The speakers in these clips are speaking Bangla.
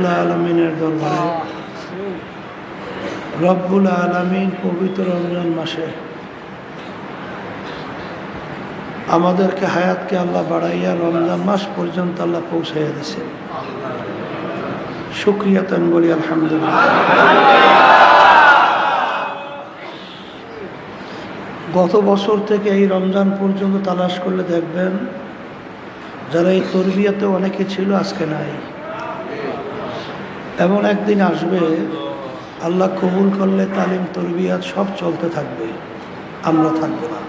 রব্বুল আলামিনের দরবারে রব্বুল আলামিন পবিত্র রমজান মাসে আমাদেরকে হায়াতকে আল্লাহ বাড়াইয়া রমজান মাস পর্যন্ত আল্লাহ পৌঁছাইয়া দিয়েছেন। শুকরিয়া তান বলি আলহামদুলিল্লাহ। গত বছর থেকে এই রমজান পর্যন্ত তালাশ করলে দেখবেন যারা এই তরবিয়াতে অনেকে ছিল আজকে নাই। এমন একদিন আসবে আল্লাহ কবুল করলে তালিম তরবিয়াত সব চলতে থাকবে, আমরা থাকবো না।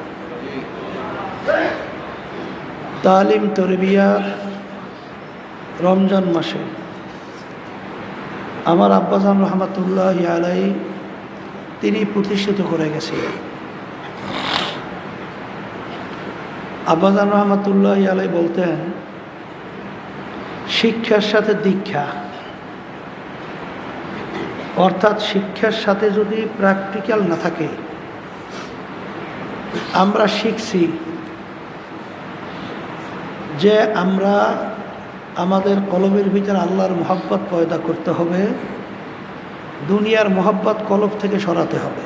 তালিম তরবিয়াত রমজান মাসে আমার আব্বাজান রহমাতুল্লাহ আলাই তিনি প্রতিষ্ঠিত করে গেছিলেন। আব্বাজান রহমাতুল্লাহ আলাই বলতেন, শিক্ষার সাথে দীক্ষা, অর্থাৎ শিক্ষার সাথে যদি প্র্যাকটিক্যাল না থাকে, আমরা শিখছি যে আমরা আমাদের কলবের ভিতরে আল্লাহর মহব্বত পয়দা করতে হবে, দুনিয়ার মহব্বত কলব থেকে সরাতে হবে।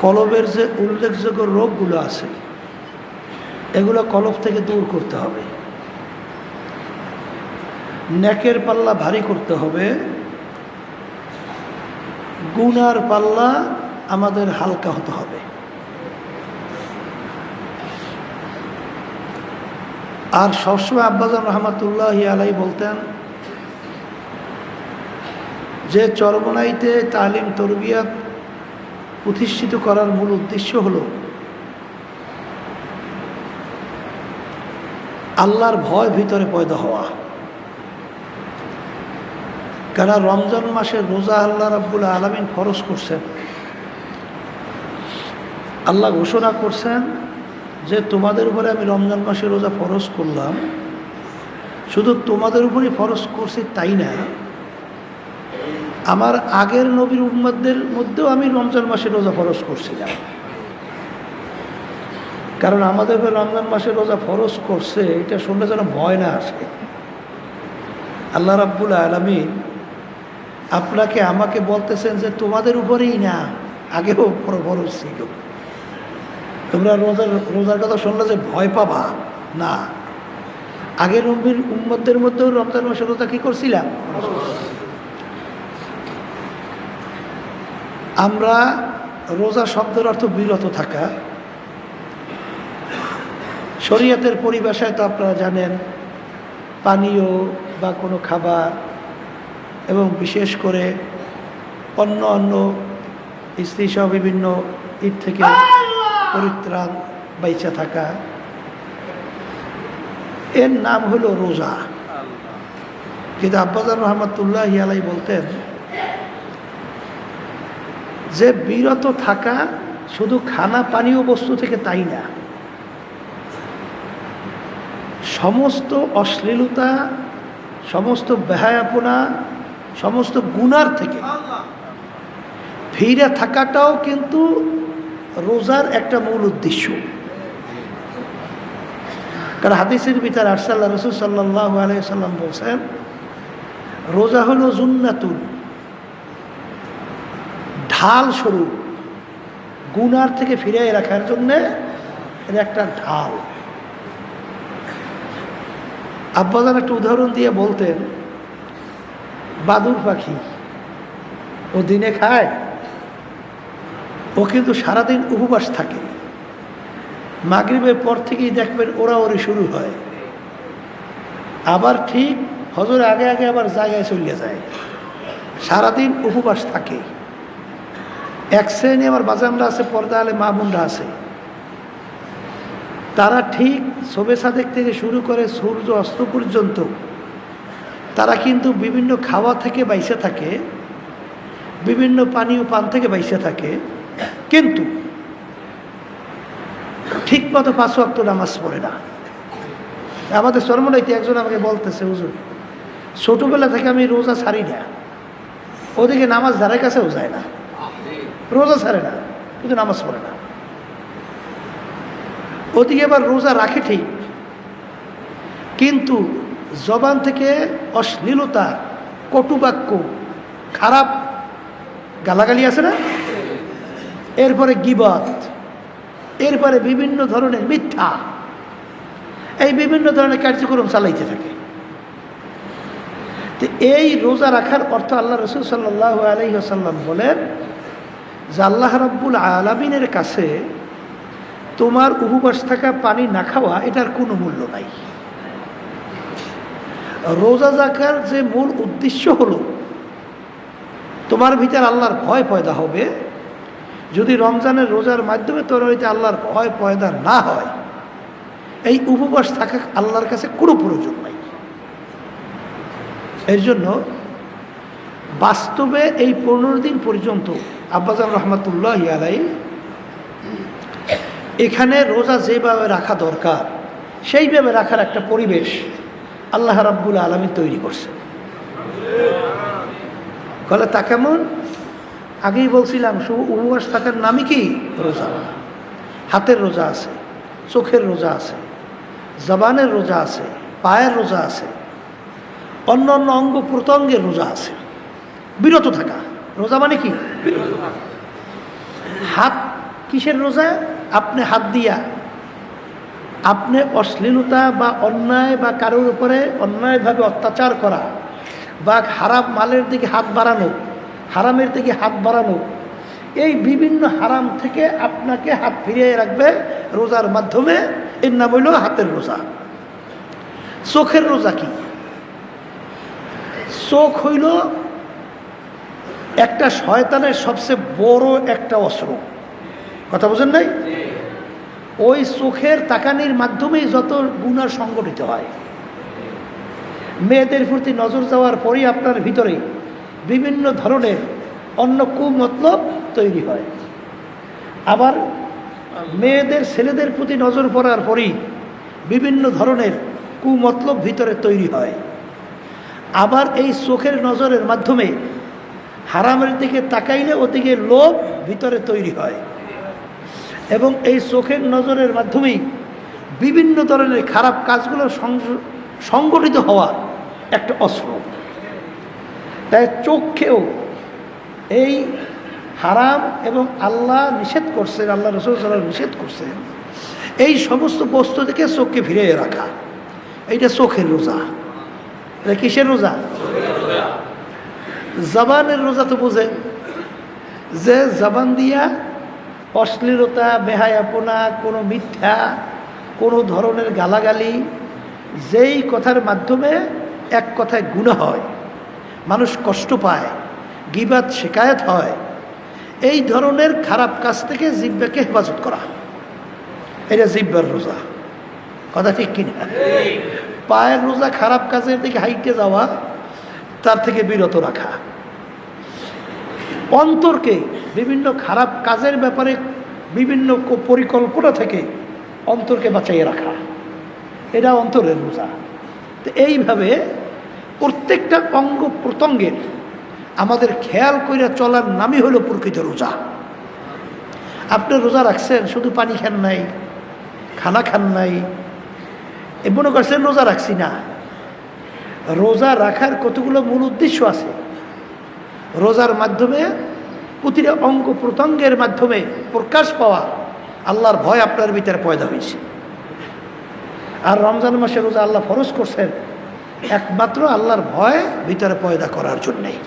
কলবের যে উল্লেখযোগ্য রোগগুলো আছে এগুলো কলব থেকে দূর করতে হবে। নেকের পাল্লা ভারী করতে হবে, গুনার পাল্লা আমাদের হালকা হতে হবে। আর সবসময় আব্বাজান রহমাতুল্লাহ আলাই বলতেন যে চরমনাইতে তালিম তরবিয়াত প্রতিষ্ঠিত করার মূল উদ্দেশ্য হলো আল্লাহর ভয় ভিতরে পয়দা হওয়া। কারণ রমজান মাসে রোজা আল্লাহ রাব্বুল আলামিন ফরজ করছেন। আল্লাহ ঘোষণা করছেন যে তোমাদের উপরে আমি রমজান মাসে রোজা ফরজ করলাম, শুধু তোমাদের উপরই ফরজ করছি তাই না, আমার আগের নবীর উম্মতদের মধ্যেও আমি রমজান মাসে রোজা ফরজ করছিলাম। কারণ আমাদের উপরে রমজান মাসে রোজা ফরজ করছে এটা শুনলে যেন ভয় না আসে। আল্লাহ রাব্বুল আলামিন আপনাকে আমাকে বলতেছেন যে তোমাদের উপরেই না, আগেও ফরজ ছিল। তোমরা রোজার কথা শুনলে যে ভয় পাবা না, আগের নবীর উম্মতদের মধ্যেও রমজান মাসে রোজা কি করছিলাম। আমরা রোজা শব্দের অর্থ বিরত থাকা। শরীয়তের পরিভাষায় তো আপনারা জানেন পানীয় বা কোনো খাবার এবং বিশেষ করে অন্য স্ত্রী সহ বিভিন্ন ঈদ থেকে পরিত্রাণ বাইচা থাকা, এর নাম হলো রোজা। কিন্তু আব্বাজান রহমাতুল্লাহ আলাই বলতেন যে বিরত থাকা শুধু খানা পানীয় বস্তু থেকে তাই না, সমস্ত অশ্লীলতা, সমস্ত বেহায়াপনা, সমস্ত গুনার থেকে ফিরে থাকাটাও কিন্তু রোজার একটা মূল উদ্দেশ্য। কারণ হাদিসের ভিতরে আরসাল্লাহ রাসূল সাল্লাল্লাহু আলাইহি সাল্লাম বলছেন, রোজা হলো জুন্নাতুন, ঢাল স্বরূপ, গুনার থেকে ফিরিয়ে রাখার জন্যে এর একটা ঢাল। আব্বাজান একটা উদাহরণ দিয়ে বলতেন, বাদুর পাখি ও দিনে খায়, ও কিন্তু সারাদিন উপবাস থাকে, মাগরিবের পর থেকেই দেখবেন ওড়াওড়ি শুরু হয়, আবার ঠিক হজর আগে আগে আবার জায়গায় চলে যায়, সারাদিন উপবাস থাকে। এক শ্রেণী আমার বাজানরা আছে, পর্দা আলে মা বোনরা আছে, তারা ঠিক শোবে সাদেক থেকে শুরু করে সূর্য অস্ত পর্যন্ত তারা কিন্তু বিভিন্ন খাওয়া থেকে বাইসে থাকে, বিভিন্ন পানীয় পান থেকে বাইসে থাকে, কিন্তু ঠিক মতো 5 ওয়াক্ত নামাজ পড়ে না। আমাদের চরমনাইতে একজন আমাকে বলতেছে, হুজুর ছোটবেলা থেকে আমি রোজা ছাড়ি না, ওদিকে নামাজ ধারে কাছেও যায় না, রোজা ছাড়ে না কিন্তু নামাজ পড়ে না, ওদিকে আবার রোজা রাখে ঠিক, কিন্তু জবান থেকে অশ্লীলতা, কটুবাক্য, খারাপ গালাগালি আছে না, এরপরে গীবত, এরপরে বিভিন্ন ধরনের মিথ্যা, এই বিভিন্ন ধরনের কার্যক্রম চালাইতে থাকে। তো এই রোজা রাখার অর্থ আল্লাহ রসুল সাল্লাল্লাহু আলাইহি ওয়াসাল্লাম বলেন যে আল্লাহ রাব্বুল আলামিনের কাছে তোমার উপবাস থাকা, পানি না খাওয়া, এটার কোনো মূল্য নাই। রোজা রাখার যে মূল উদ্দেশ্য হলো তোমার ভিতর আল্লাহর ভয় পয়দা হবে। যদি রমজানের রোজার মাধ্যমে তোর হইতে আল্লাহর ভয় পয়দা না হয়, এই উপবাস থাকা আল্লাহর কাছে কোনো প্রয়োজন নাই। এর জন্য বাস্তবে এই 15 দিন পর্যন্ত আব্বাজান রহমাতুল্লাহ আলাই এখানে রোজা যেভাবে রাখা দরকার সেইভাবে রাখার একটা পরিবেশ আল্লাহ রাব্বুল আলামিন তৈরি করছে। বলে তা কেমন? আগেই বলছিলাম, শুধু উপবাস থাকার নামই কি? রোজা। হাতের রোজা আছে, চোখের রোজা আছে, জবানের রোজা আছে, পায়ের রোজা আছে, অন্য অন্য অঙ্গ প্রত্যঙ্গের রোজা আছে। বিরত থাকা রোজা মানে কি? বিরত থাকা। হাত কিসের রোজা? আপনি হাত দিয়া আপনি অশ্লীলতা বা অন্যায় বা কারোর উপরে অন্যায়ভাবে অত্যাচার করা বা হারাম মালের দিকে হাত বাড়ানো, হারামের দিকে হাত বাড়ানো, এই বিভিন্ন হারাম থেকে আপনাকে হাত ফিরিয়ে রাখবে রোজার মাধ্যমে। এর নাম হইল হাতের রোজা। চোখের রোজা কি? চোখ হইল একটা শয়তানের সবচেয়ে বড় একটা অস্ত্র। কথা বোঝেন নাই? ওই চোখের তাকানির মাধ্যমেই যত গুনাহ সংগঠিত হয়। মেয়েদের প্রতি নজর যাওয়ার পরই আপনার ভিতরে বিভিন্ন ধরনের অন্য কুমতলব তৈরি হয়। আবার মেয়েদের ছেলেদের প্রতি নজর পড়ার পরই বিভিন্ন ধরনের কুমতলব ভিতরে তৈরি হয়। আবার এই চোখের নজরের মাধ্যমে হারামের দিকে তাকাইলে ওদিকে লোভ ভিতরে তৈরি হয় এবং এই চোখের নজরের মাধ্যমেই বিভিন্ন ধরনের খারাপ কাজগুলো সংগঠিত হওয়া একটা অস্ত্র। তাই চোখকেও এই হারাম এবং আল্লাহ নিষেধ করছেন, আল্লাহ রাসূল সাল্লাল্লাহু আলাইহি ওয়াসাল্লাম নিষেধ করছেন, এই সমস্ত বস্তু থেকে চোখকে ফিরিয়ে রাখা, এইটা চোখের রোজা। এটা কিসের রোজা? জবানের রোজা তো বোঝেন, যে জবান দিয়া অশ্লীলতা, বেহায়াপনা, কোনো মিথ্যা, কোনো ধরনের গালাগালি, যেই কথার মাধ্যমে এক কথায় গুনাহ হয়, মানুষ কষ্ট পায়, গীবাত শিকায়াত হয়, এই ধরনের খারাপ কাজ থেকে জিহ্বাকে হেফাজত করা, এটা জিহ্বার রোজা। কথা ঠিক কিনা? পায়ের রোজা খারাপ কাজের দিকে হাইটে যাওয়া, তার থেকে বিরত রাখা। অন্তরকে বিভিন্ন খারাপ কাজের ব্যাপারে বিভিন্ন পরিকল্পনা থেকে অন্তরকে বাঁচাইয়ে রাখা, এটা অন্তরের রোজা। তো এইভাবে প্রত্যেকটা অঙ্গ প্রত্যঙ্গের আমাদের খেয়াল করে চলার নামই হলো প্রকৃত রোজা। আপনি রোজা রাখছেন, শুধু পানি খান নাই, খানা খান নাই, এ মনে করছেন রোজা রাখছি না। রোজা রাখার কতগুলো মূল উদ্দেশ্য আছে। রোজার মাধ্যমে প্রতিটা অঙ্গ প্রত্যঙ্গের মাধ্যমে প্রকাশ পাওয়া আল্লাহর ভয় আপনার ভিতরে পয়দা হয়েছে। আর রমজান মাসে রোজা আল্লাহ ফরজ করছেন একমাত্র আল্লাহর ভয় ভিতরে পয়দা করার জন্যেই।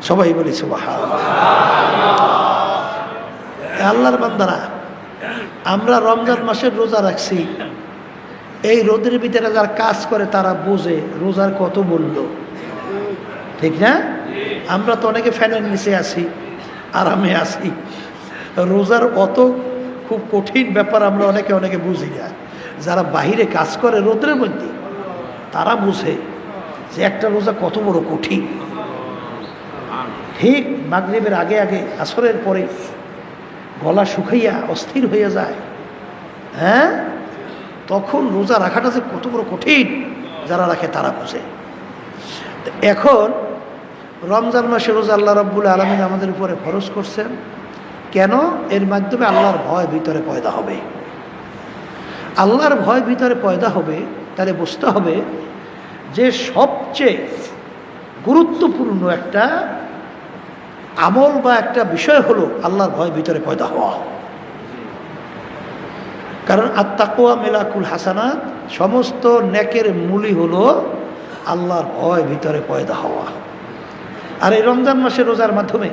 সবাই বলি সুবহানাল্লাহ। আল্লাহর বান্দারা, আমরা রমজান মাসের রোজা রাখছি, এই রোদের ভিতরে যারা কাজ করে তারা বোঝে রোজার কত মূল্য, ঠিক না? আমরা তো অনেকে ফ্যানের নিচে আছি, আরামে আছি। রোজার অত খুব কঠিন ব্যাপার আমরা অনেকে বুঝি না। যারা বাহিরে কাজ করে রোদের মধ্যে, তারা বুঝে যে একটা রোজা কত বড় কঠিন। ঠিক মাগরিবের আগে আগে, আসরের পরে গলা শুকাইয়া অস্থির হয়ে যায়, হ্যাঁ, তখন রোজা রাখাটা যে কত বড় কঠিন যারা রাখে তারা বুঝে। এখন রমজান মাসে রোজা আল্লাহ রাব্বুল আলামিন আমাদের উপরে ফরজ করছেন কেন? এর মাধ্যমে আল্লাহর ভয় ভিতরে পয়দা হবে। আল্লাহর ভয় ভিতরে পয়দা হবে, তাহলে বুঝতে হবে যে সবচেয়ে গুরুত্বপূর্ণ একটা আমল বা একটা বিষয় হলো আল্লাহর ভয় ভিতরে পয়দা হওয়া। কারণ আত্তাকওয়া মিলাকুল হাসানাত, সমস্ত নেকের মূলই হলো আল্লাহর ভয় ভিতরে পয়দা হওয়া। আর এই রমজান মাসে রোজার মাধ্যমে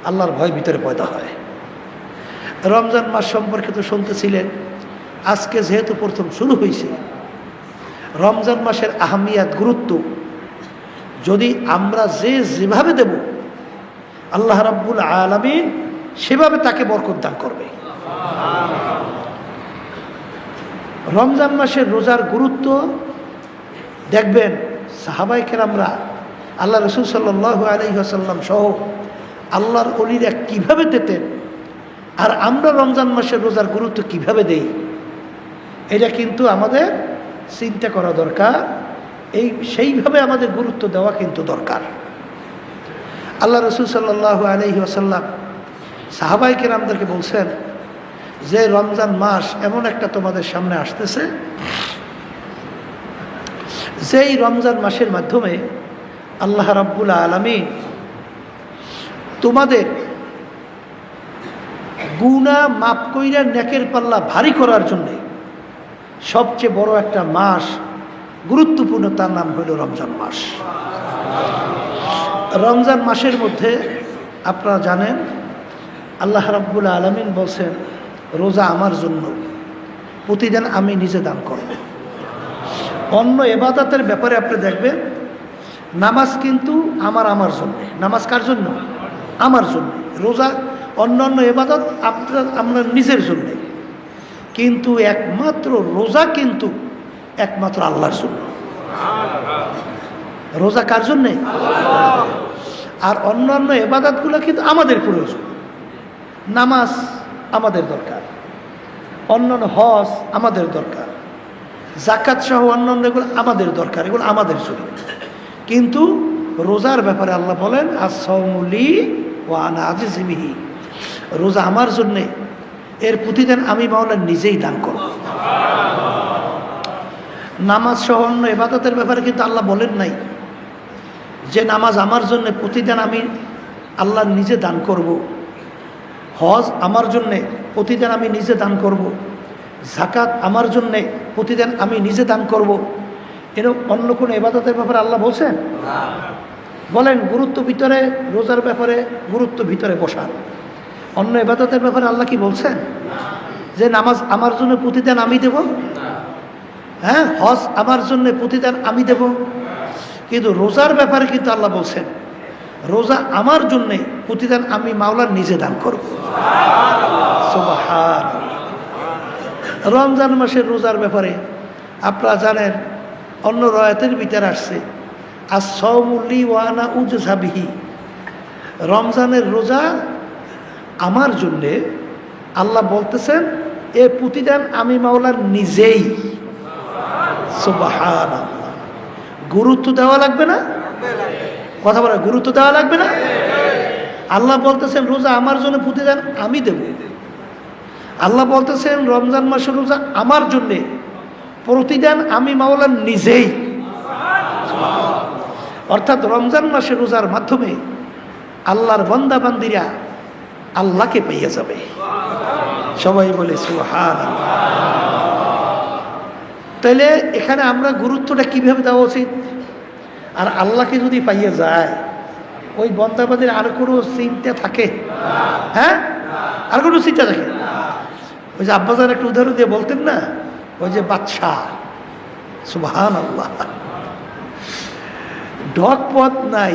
আল্লাহর ভয় ভিতরে পয়দা হয়। রমজান মাস সম্পর্কে তো শুনতেছিলেন, আজকে যেহেতু প্রথম শুরু হয়েছে, রমজান মাসের আহমিয়াত, গুরুত্ব যদি আমরা যেভাবে দেব, আল্লাহ রাব্বুল আলামিন সেভাবে তাকে বরকত দান করবে। রমজান মাসের রোজার গুরুত্ব দেখবেন, সাহাবায়ে কেরামরা, আল্লাহ রাসূল সাল্লাল্লাহু আলাইহি ওয়াসাল্লাম সহ আল্লাহর ওলিরা কিভাবে দিতেন, আর আমরা রমজান মাসের রোজার গুরুত্ব কিভাবে দেই, এটা কিন্তু আমাদের চিন্তা করা দরকার। সেইভাবে আমাদের গুরুত্ব দেওয়া কিন্তু দরকার। আল্লাহ রাসূল সাল্লাল্লাহু আলাইহি ওয়াসাল্লাম সাহাবায়ে কেরামদেরকে বলছেন যে রমজান মাস এমন একটা তোমাদের সামনে আসতেছে, যেই রমজান মাসের মাধ্যমে আল্লাহ রাব্বুল আলামিন তোমাদের গুনাহ মাফ কইরা নেকের পাল্লা ভারী করার জন্য সবচেয়ে বড় একটা মাস, গুরুত্বপূর্ণ, তার নাম হলো রমজান মাস। রমজান মাসের মধ্যে আপনারা জানেন আল্লাহ রাব্বুল আলামিন বলছেন, রোজা আমার জন্য, প্রতিদিন আমি নিজে দান করব। অন্য ইবাদতের ব্যাপারে আপনি দেখবেন, নামাজ কিন্তু আমার জন্য। নামাজ কার জন্য? আমার জন্য। রোজা, অন্যান্য ইবাদত আমরা নিজের জন্য, কিন্তু একমাত্র রোজা কিন্তু একমাত্র আল্লাহর জন্য। রোজা কার জন্যে? আর অন্যান্য ইবাদতগুলো কিন্তু আমাদের প্রয়োজন। নামাজ আমাদের দরকার, অন্যান্য হজ আমাদের দরকার, যাকাত সহ অন্যান্য এগুলো আমাদের দরকার, এগুলো আমাদের জন্য। কিন্তু রোজার ব্যাপারে আল্লাহ বলেন, আস-সাওমু লি ওয়া আনা আজজি বিহি, রোজা আমার জন্যে, এর প্রতিদিন আমি মাওলা নিজেই দান করব। নামাজ সহ অন্য ইবাদতের ব্যাপারে কিন্তু আল্লাহ বলেন নাই যে নামাজ আমার জন্য, প্রতিদিন আমি আল্লাহ নিজে দান করব। হজ আমার জন্যে, প্রতিদিন আমি নিজে দান করব। যাকাত আমার জন্যে, প্রতিদিন আমি নিজে দান করব। এরকম অন্য কোনো ইবাদতের ব্যাপারে আল্লাহ বলছেন? বলেন, গুরুত্ব ভিতরে, রোজার ব্যাপারে গুরুত্ব ভিতরে বসার। অন্য ইবাদতের ব্যাপারে আল্লাহ কি বলছেন যে নামাজ আমার জন্য প্রতিদিন আমি দেব? হ্যাঁ, হজ আমার জন্য প্রতিদিন আমি দেব। কিন্তু রোজার ব্যাপারে কিন্তু আল্লাহ বলছেন, রোজা আমার জন্যে, প্রতিদিন আমি মাওলার নিজে দান করব। সুবহানাল্লাহ। রমজান মাসের রোজার ব্যাপারে আপনারা জানেন, অন্য রয়াতের ভিতরে আসছে, আস-সাওমু লি ওয়া আনা উজজা বিহি, রমজানের রোজা আমার জন্যে, আল্লাহ বলতেছেন এ প্রতিদিন আমি মাওলার নিজেই। সুবহানাল্লাহ। গুরুত্ব দেওয়া লাগবে না? কথা বলে, গুরুত্ব দেওয়া লাগবে না? আল্লাহ বলতেছেন রোজা আমার জন্য, প্রতিদিন আমি দেব। আল্লাহ বলতেছেন রমজান মাসের রোজা আমার জন্যে, প্রতিদিন আমি মাওলার নিজেই। অর্থাৎ রমজান মাসের রোজার মাধ্যমে আল্লাহর বান্দা বান্দিরা আল্লাহকে পেয়ে যাবে। সবাই বলে সুবহানাল্লাহ। তাইলে এখানে আমরা গুরুত্বটা কিভাবে দেওয়া উচিত? আর আল্লাহকে যদি পাইয়ে যায়, ওই বান্দাবাদের আর কোনো চিন্তা থাকে? হ্যাঁ, আর কোনো চিন্তা থাকে? ওই যে আব্বাজান একটা উদাহরণ দিয়ে বলতেন না, ওই যে বাদশাহ, সুবহানাল্লাহ, ঢক পথ নাই,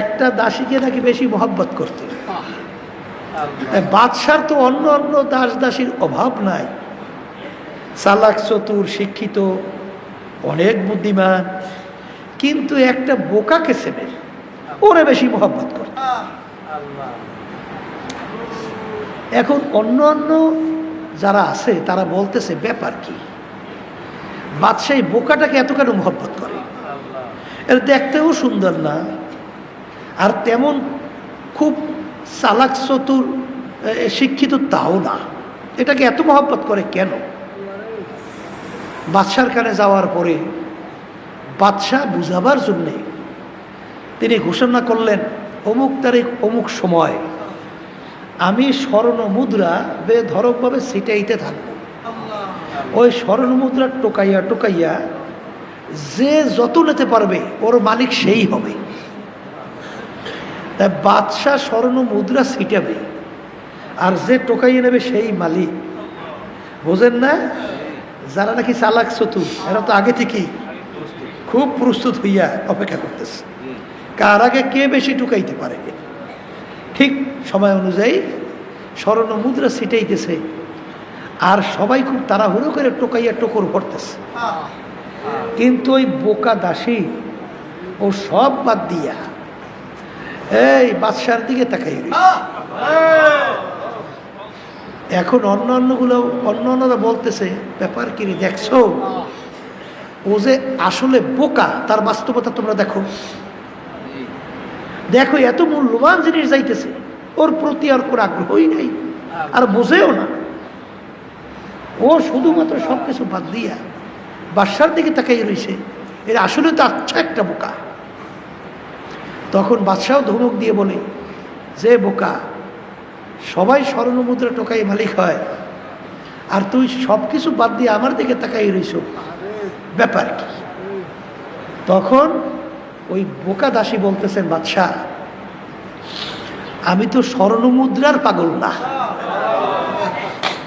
একটা দাসীকে নাকি বেশি মহব্বত করতে। বাদশার তো অন্য অন্য দাস দাসীর অভাব নাই, চালাক, চতুর, শিক্ষিত, অনেক বুদ্ধিমান, কিন্তু একটা বোকাকে সেবে ওরে বেশি মহব্বত করত। এখন অন্য অন্য যারা আছে তারা বলতেছে ব্যাপার কি, বাদশাহী বোকাটাকে এত কেন মহব্বত করে? এর দেখতেও সুন্দর না, আর তেমন খুব চালাক, চতুর, শিক্ষিত তাও না, এটাকে এত মহব্বত করে কেন? বাদশার কানে যাওয়ার পরে বাদশাহ বুঝাবার জন্যে তিনি ঘোষণা করলেন, অমুক তারিখ অমুক সময় আমি স্বর্ণ মুদ্রা বেধড়কভাবে ছিটাইতে থাকবো। ওই স্বর্ণ মুদ্রা টোকাইয়া টোকাইয়া যে যত নিতে পারবে ওর মালিক সেই হবে। তাই বাদশাহ স্বর্ণ মুদ্রা ছিটাবে আর যে টোকাইয়া নেবে সেই মালিক। বোঝেন না? যারা নাকি চালাক চতুর এরা তো আগে থেকেই খুব প্রস্তুত হইয়া অপেক্ষা করতেছে কার আগে কে বেশি টোকাইতে পারে। ঠিক সময় অনুযায়ী স্বর্ণ মুদ্রা ছিটাইতেছে আর সবাই খুব তাড়াহুড়ো করে টোকাইয়া টোকর ভরতেছে। কিন্তু ওই বোকা দাসী ও সব বাদ দিয়া এই বাদশার দিকে তাকাই রয়েছে। এখন অন্যরা বলতেছে, ব্যাপার কি রে, দেখছো ও যে আসলে বোকা, তার বাস্তবতা তোমরা দেখো। দেখো এত মূল্যবান জিনিস যাইতেছে, ওর প্রতি আর কোনো আগ্রহই নেই, আর বোঝেও না। ও শুধুমাত্র সবকিছু বাদ দিয়া বাদশার দিকে তাকাই রয়েছে। এর আসলে তো আচ্ছা একটা বোকা। তখন বাদশাও ধমক দিয়ে বলে, যে বোকা, সবাই স্বর্ণ মুদ্রা টোকাই মালিক হয় আর তুই সব কিছু বাদ দিয়ে আমার দিকে তাকাই রইছ, ব্যাপার কি? তখন ওই বোকা দাসী বলতেছেন, বাদশাহ আমি তো স্বর্ণ মুদ্রার পাগল না,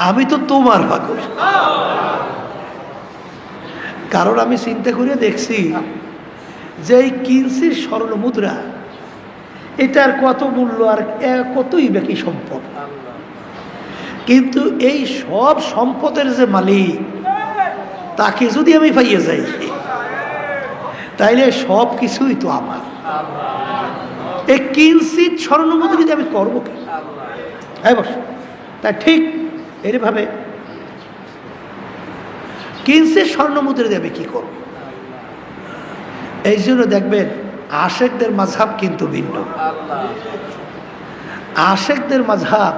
আমি তো তোমার পাগল। কারণ আমি চিন্তা করে দেখছি যে এই কিনছির স্বর্ণ মুদ্রা এটার কত মূল্য আর কতই বাকি সম্পদ, কিন্তু এই সব সম্পদের যে মালিক তাকে যদি আমি পাইয়ে যাই তাইলে সব কিছুই তো আমার। এই কিনছিত স্বর্ণ মুদ্রা যদি আমি করবো কি? হ্যাঁ বস, তা ঠিক এরভাবে কিনছে স্বর্ণ মুদ্রা দেবে কি করব? এই জন্য দেখবেন আশেকদের মাযহাব কিন্তু ভিন্ন। আশেকদের মাযহাব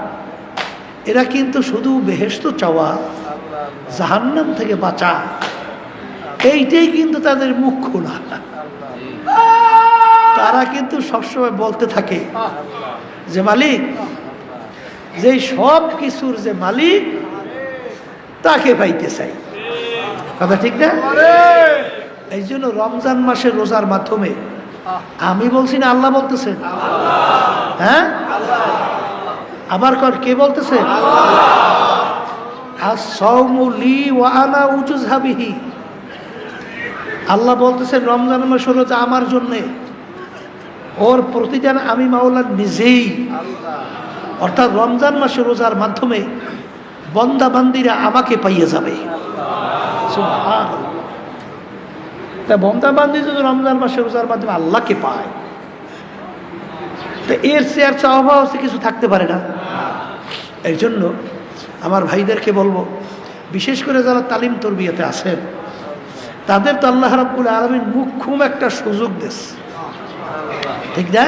এরা কিন্তু শুধু বেহেশত চাওয়া, জাহান্নাম থেকে বাঁচা, এইটাই কিন্তু তাদের মুখ্য না। তারা কিন্তু সবসময় বলতে থাকে যে মালিক, যে সব কিছুর যে মালিক তাকে পাইতে চাই। কথা ঠিক না? এই জন্য রমজান মাসের রোজার মাধ্যমে, আমি বলছি না, আল্লাহ বলতেছেন। হ্যাঁ, আবার কে বলতেছে? আস-সাওমু লি ওয়া আনা উজযা বিহি। আল্লাহ বলতেছেন রমজান মাসের রোজা আমার জন্যে, ওর প্রতিদান আমি মাওলা নিজেই। অর্থাৎ রমজান মাসের রোজার মাধ্যমে বন্দা বান্দিরা আমাকে পাইয়ে যাবে। সুবহানাল্লাহ। তা বন্দা বান্দি যদি রমজান মাসের রোজার মাধ্যমে আল্লাহকে পায়, তো এর চেয়ে চাওয়া কিছু থাকতে পারে না। এই জন্য আমার ভাইদেরকে বলবো, বিশেষ করে যারা তালিম তরবিয়াতে আছেন, তাদের তো আল্লাহ রাব্বুল আলামিন মুখ্যম একটা সুযোগ দেশ, ঠিক না?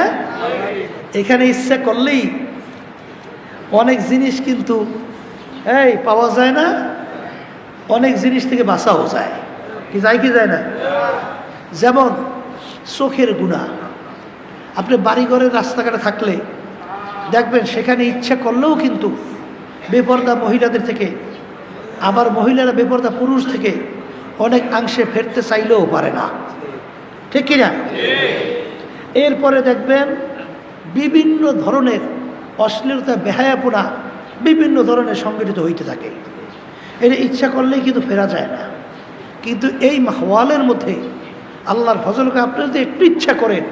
এখানে ইচ্ছা করলেই অনেক জিনিস কিন্তু এই পাওয়া যায় না, অনেক জিনিস থেকে বাঁচাও যায়। কি যায় কি যায় না? যেমন চোখের গুনাহ। আপনি বাড়িঘরের রাস্তাঘাটে থাকলে দেখবেন সেখানে ইচ্ছা করলেও কিন্তু বেপরদা মহিলাদের থেকে, আবার মহিলারা বেপরদা পুরুষ থেকে অনেক অংশে ফেরতে চাইলেও পারে না, ঠিক কিনা? এরপরে দেখবেন বিভিন্ন ধরনের অশ্লীলতা, বেহায়াপনা বিভিন্ন ধরনের সংগঠিত হইতে থাকে। এটা ইচ্ছা করলেই কিন্তু ফেরা যায় না। কিন্তু এই মাহওয়ালের মধ্যে আল্লাহর ফজলকে আপনি যদি একটু ইচ্ছা করেন,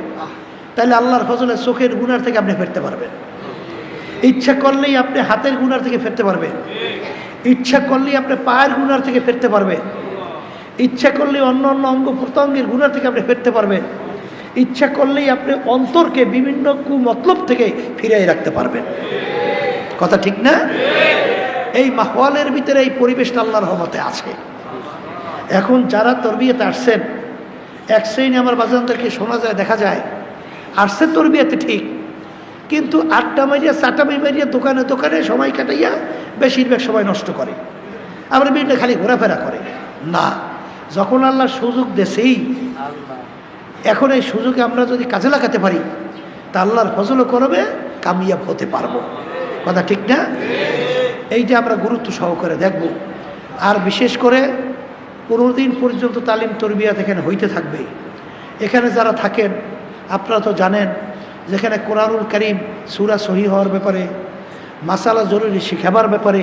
তাহলে আল্লাহর ফজলের চোখের গুনার থেকে আপনি ফেরতে পারবেন। ইচ্ছা করলেই আপনি হাতের গুনার থেকে ফেরতে পারবেন। ইচ্ছা করলেই আপনি পায়ের গুনার থেকে ফেরতে পারবেন। ইচ্ছা করলেই অন্য অন্য অঙ্গ প্রত্যঙ্গের গুনার থেকে আপনি ফেরতে পারবেন। ইচ্ছা করলেই আপনি অন্তরকে বিভিন্ন কুমতলব থেকে ফিরিয়ে রাখতে পারবেন। কথা ঠিক না? এই মাহওয়ালের ভিতরে এই পরিবেশটা আল্লাহর রহমতে আছে। এখন যারা তরবিয়াতে আসছেন, এক শ্রেণী আমার বাজানদেরকে শোনা যায়, দেখা যায় আসছে তরবিয়াতে ঠিক, কিন্তু আড্ডা মারিয়া চাটামি মারিয়া দোকানে দোকানে সময় কাটাইয়া বেশিরভাগ সময় নষ্ট করে, আবার বিভিন্ন খালি ঘোরাফেরা করে। না, যখন আল্লাহ সুযোগ দেছেই, এখন এই সুযোগে আমরা যদি কাজে লাগাতে পারি তা আল্লাহর ফজলও করবে, কামিয়াব হতে পারবো। কথা ঠিক না? এইটা আমরা গুরুত্ব সহকারে দেখব। আর বিশেষ করে 15 দিন পর্যন্ত তালিম তরবিয়াত এখানে হইতে থাকবে। এখানে যারা থাকেন আপনারা তো জানেন, যেখানে কোরআনুল কারীম সূরা সহিহ হওয়ার ব্যাপারে, মাসালা জরুরি শিখাবার ব্যাপারে,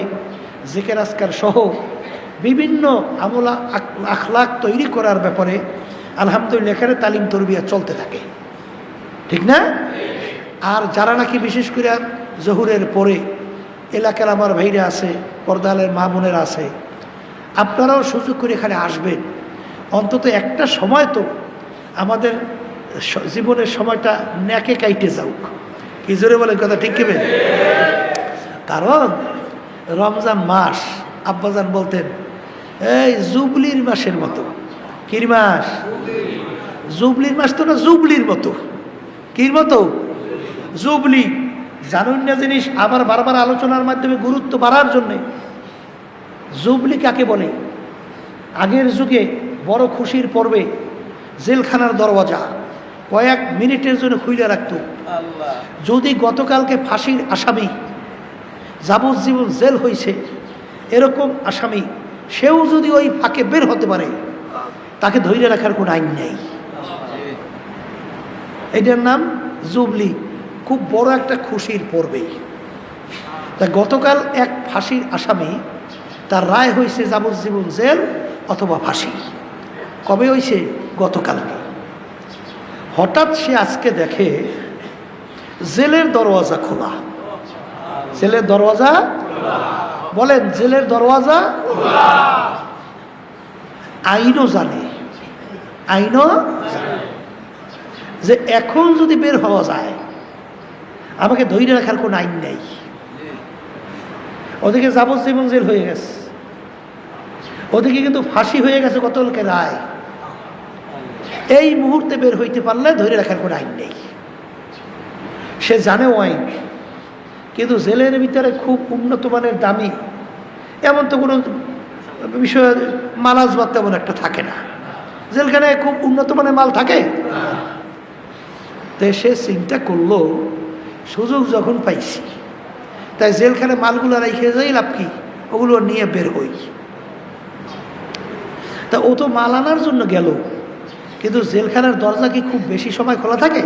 জিকির আজকার সহ বিভিন্ন আমলা আখলাক তৈরি করার ব্যাপারে আলহামদুলিল্লাহ এখানে তালিম তরবিয়া চলতে থাকে, ঠিক না? আর যারা নাকি বিশেষ করে জহুরের পরে এলাকার আমার ভাইরা আছে, পর্দালের মা বোনেরা আছে, আপনারাও সুযোগ করে এখানে আসবেন। অন্তত একটা সময় তো আমাদের জীবনের সময়টা ন্যাকে কাইটে যাওক। কি জোরে বলেন কথা, ঠিক কিবে? কারণ রমজান মাস আব্বাজান বলতেন এই জুবলির মাসের মতো। কির মাস? জুবলির মাস তো না, জুবলির মতো। কির মতো? জুবলি। জানুন না জিনিস, আবার বারবার আলোচনার মাধ্যমে গুরুত্ব বাড়ার জন্যে। জুবলি কাকে বলে? আগের যুগে বড় খুশির পর্বে জেলখানার দরওয়াজা কয়েক মিনিটের জন্য খুলে রাখত। যদি গতকালকে ফাঁসির আসামি, যাবজ্জীবন জেল হয়েছে এরকম আসামি, সেও যদি ওই ফাঁকে বের হতে পারে, তাকে ধরে রাখার কোনো আইন নেই। এটার নাম জুবলি। খুব বড় একটা খুশির পর্বে। তা গতকাল এক ফাঁসির আসামি, তার রায় হয়েছে যাবজ্জীবন জেল অথবা ফাঁসি। কবে হয়েছে? গতকালকে। হঠাৎ সে আজকে দেখে জেলের দরওয়াজা খোলা। জেলের দরওয়াজা, বলেন জেলের দরওয়াজা আইনও জানে, আইনও যে এখন যদি বের হওয়া যায় আমাকে ধরে রাখার কোনো আইন নেই। ওদিকে যাবজ্জীবন জেল হয়ে গেছে, ওদিকে কিন্তু ফাঁসি হয়ে গেছে গতকালকে রায়। এই মুহূর্তে বের হইতে পারলে ধরে রাখার কোনো আইন নেই। সে জানেও আইন, কিন্তু জেলের ভিতরে খুব উন্নত মানের দামি এমন তো কোনো বিষয় মালাজবাদ তেমন একটা থাকে না। জেলখানায় খুব উন্নত মানের মাল থাকে। তাই সে চিন্তা করলো সুযোগ যখন পাইছি, তাই জেলখানায় মালগুলো রেখে যাই লাভ কি, ওগুলো নিয়ে বের হই। তা ও তো মাল আনার জন্য গেল, কিন্তু জেলখানার দরজা কি খুব বেশি সময় খোলা থাকে?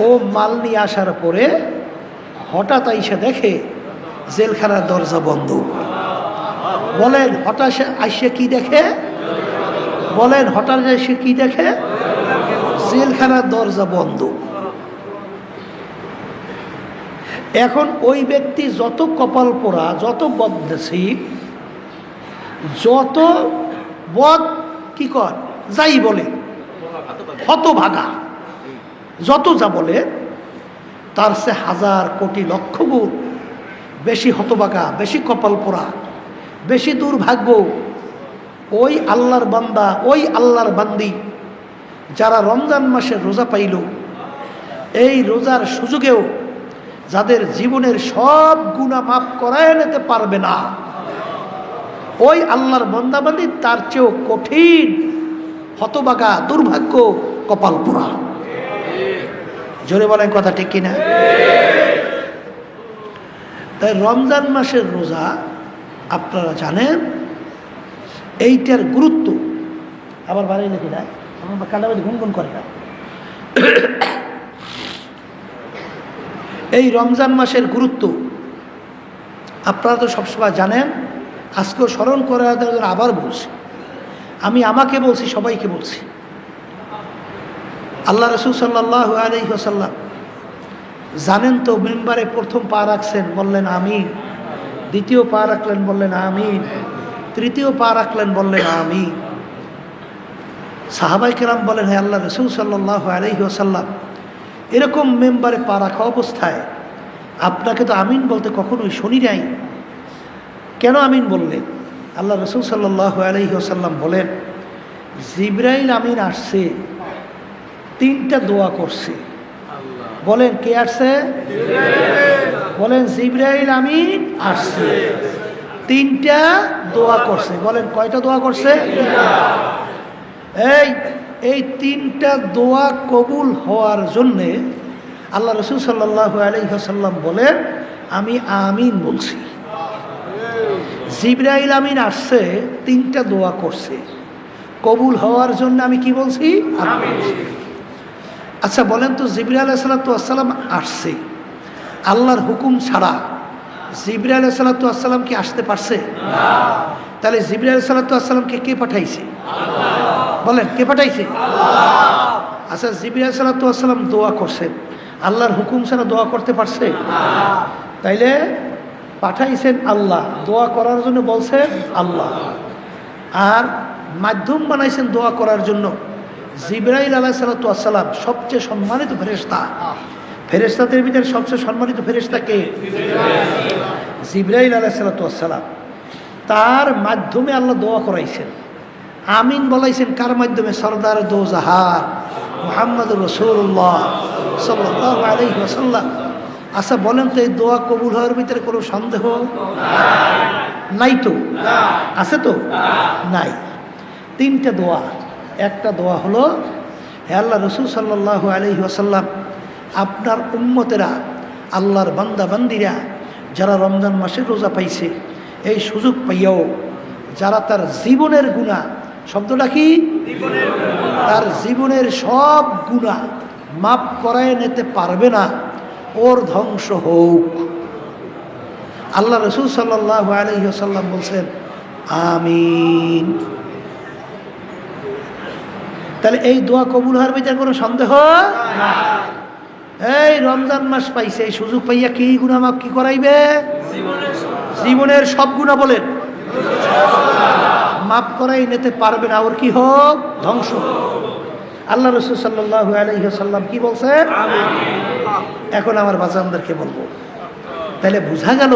ও মাল নিয়ে আসার পরে হঠাৎ আইসা দেখে জেলখানার দরজা বন্ধ। বলেন হঠাৎ আইসে কি দেখে? বলেন হঠাৎ আইসে কি দেখে? জেলখানার দরজা বন্ধ। এখন ওই ব্যক্তি যত কপাল পোড়া, যত বদনসিব, যত বদ কি কর যাই বলে, হতভাগা যত যা বলে, তার সে হাজার কোটি লক্ষ গুণ বেশি হতভাগা, বেশি কপাল পোড়া, বেশি দুর্ভাগ্য ওই আল্লাহর বান্দা, ওই আল্লাহর বান্দি যারা রমজান মাসের রোজা পাইল, এই রোজার সুযোগেও যাদের জীবনের সব গুনাহ মাফ করায় নিতে পারবে না, ওই আল্লাহর বান্দাবান্দি তার চেয়েও কঠিন হতভাগা, দুর্ভাগ্য, কপাল পোড়া। জোরে বলেন কথা ঠিক কিনা? তাই রমজান মাসের রোজা আপনারা জানেন এইটার গুরুত্ব। আবার বাড়াই নাকি না, আমার কানাবাদি গুনগুন করে না। এই রমজান মাসের গুরুত্ব আপনারা তো সবসময় জানেন। আজকেও স্মরণ করে আবার বলছি, আমি আমাকে বলছি, সবাইকে বলছি। আল্লাহ রাসূল সাল্লাল্লাহু আলাইহি ওয়াসাল্লাম জানেন তো, মিম্বারে প্রথম পা রাখছেন, বললেন আমিন। দ্বিতীয় পা রাখলেন, বললেন আমিন। তৃতীয় পা রাখলেন, বললেন আমিন। সাহাবায়ে কেরাম বলেন, হে আল্লাহ রাসূল সাল্লাল্লাহু আলাইহি ওয়াসাল্লাম, এরকম মেম্বারে পা রাখা অবস্থায় আপনাকে তো আমিন বলতে কখনোই শুনি নাই, কেন আমিন বললেন? আল্লাহ রাসূল সাল্লাল্লাহু আলাইহি ওয়াসাল্লাম বলেন, জিবরাইল আমিন আসছে, 3টা দোয়া করছে। বলেন কে আসছে? বলেন জিবরাইল আমিন আসছে। তিনটা দোয়া করছে। বলেন কয়টা দোয়া করছে? এই তিনটা দোয়া কবুল হওয়ার জন্যে আল্লাহ রসুল সাল্লাল্লাহু আলাইহি ওয়াসাল্লাম বলেন, আমি আমিন বলছি। জিবরাইল আমিন আসছে, তিনটা দোয়া করছে, কবুল হওয়ার জন্য আমি কি বলছি? আমিন। আচ্ছা বলেন তো, জিবরাইল আলাইহিস সালাম আসছে, আল্লাহর হুকুম ছাড়া জিবরাইল আলাইহিস সালাম কি আসতে পারছে? তাহলে জিবরাইল আলাইহিস সালামকে কে পাঠাইছে? বলেন কে পাঠাইছে? আচ্ছা জিবরাইল আলাইহিস সালাম দোয়া করছেন, আল্লাহর হুকুম ছাড়া দোয়া করতে পারছে? তাইলে পাঠাইছেন আল্লাহ, দোয়া করার জন্য বলছেন আল্লাহ, আর মাধ্যম বানাইছেন দোয়া করার জন্য জিবরাইল আলাইহিস সালাম, সবচেয়ে সম্মানিত ফেরেশতা। ফেরেশতাদের ভিতরে সবচেয়ে সম্মানিত ফেরেশতা কে? জিবরাইল আলাইহিস সালাম। তার মাধ্যমে আল্লাহ দোয়া করাইছেন, আমিন বলাইছেন। কার মাধ্যমে? সরদার দো জাহান মুহাম্মদুর রাসূলুল্লাহ সাল্লাল্লাহু আলাইহি ওয়াসাল্লাম। আচ্ছা বলেন তো, এই দোয়া কবুল হওয়ার ভিতরে কোনো সন্দেহ নাই তো? আছে তো? নাই। তিনটা দোয়া। একটা দোয়া হলো, হে আল্লাহ রসুল সাল্লাল্লাহু আলাইহি ওয়াসাল্লাম, আপনার উম্মতেরা, আল্লাহর বান্দা বান্দিরা যারা রমজান মাসে রোজা পাইছে, এই সুযোগ পাইয়াও যারা তার জীবনের গুনাহ, শব্দটা কি? তার জীবনের সব গুনাহ মাফ করায় নিতে পারবে না, ওর ধ্বংস হোক। আল্লাহ রসুল সাল্লাল্লাহু আলাইহি ওয়াসাল্লাম বলছেন আমিন। তাহলে এই দোয়া কবুল হওয়ার ভিতরে কোনো সন্দেহ? এই রমজান মাস পাইছে, এই সুযোগ পাইয়া কি গুনাহ মাফ কি করাইবে? জীবনের সব গুনাহ বলেন মাফ করাই নিতে পারবে না, ওর কি হোক? ধ্বংস। আল্লাহ রসুল সাল্লাল্লাহু আলাইহি ওয়াসাল্লাম কি বলছেন? এখন আমার বাজানদেরকে বলবো, তাহলে বোঝা গেল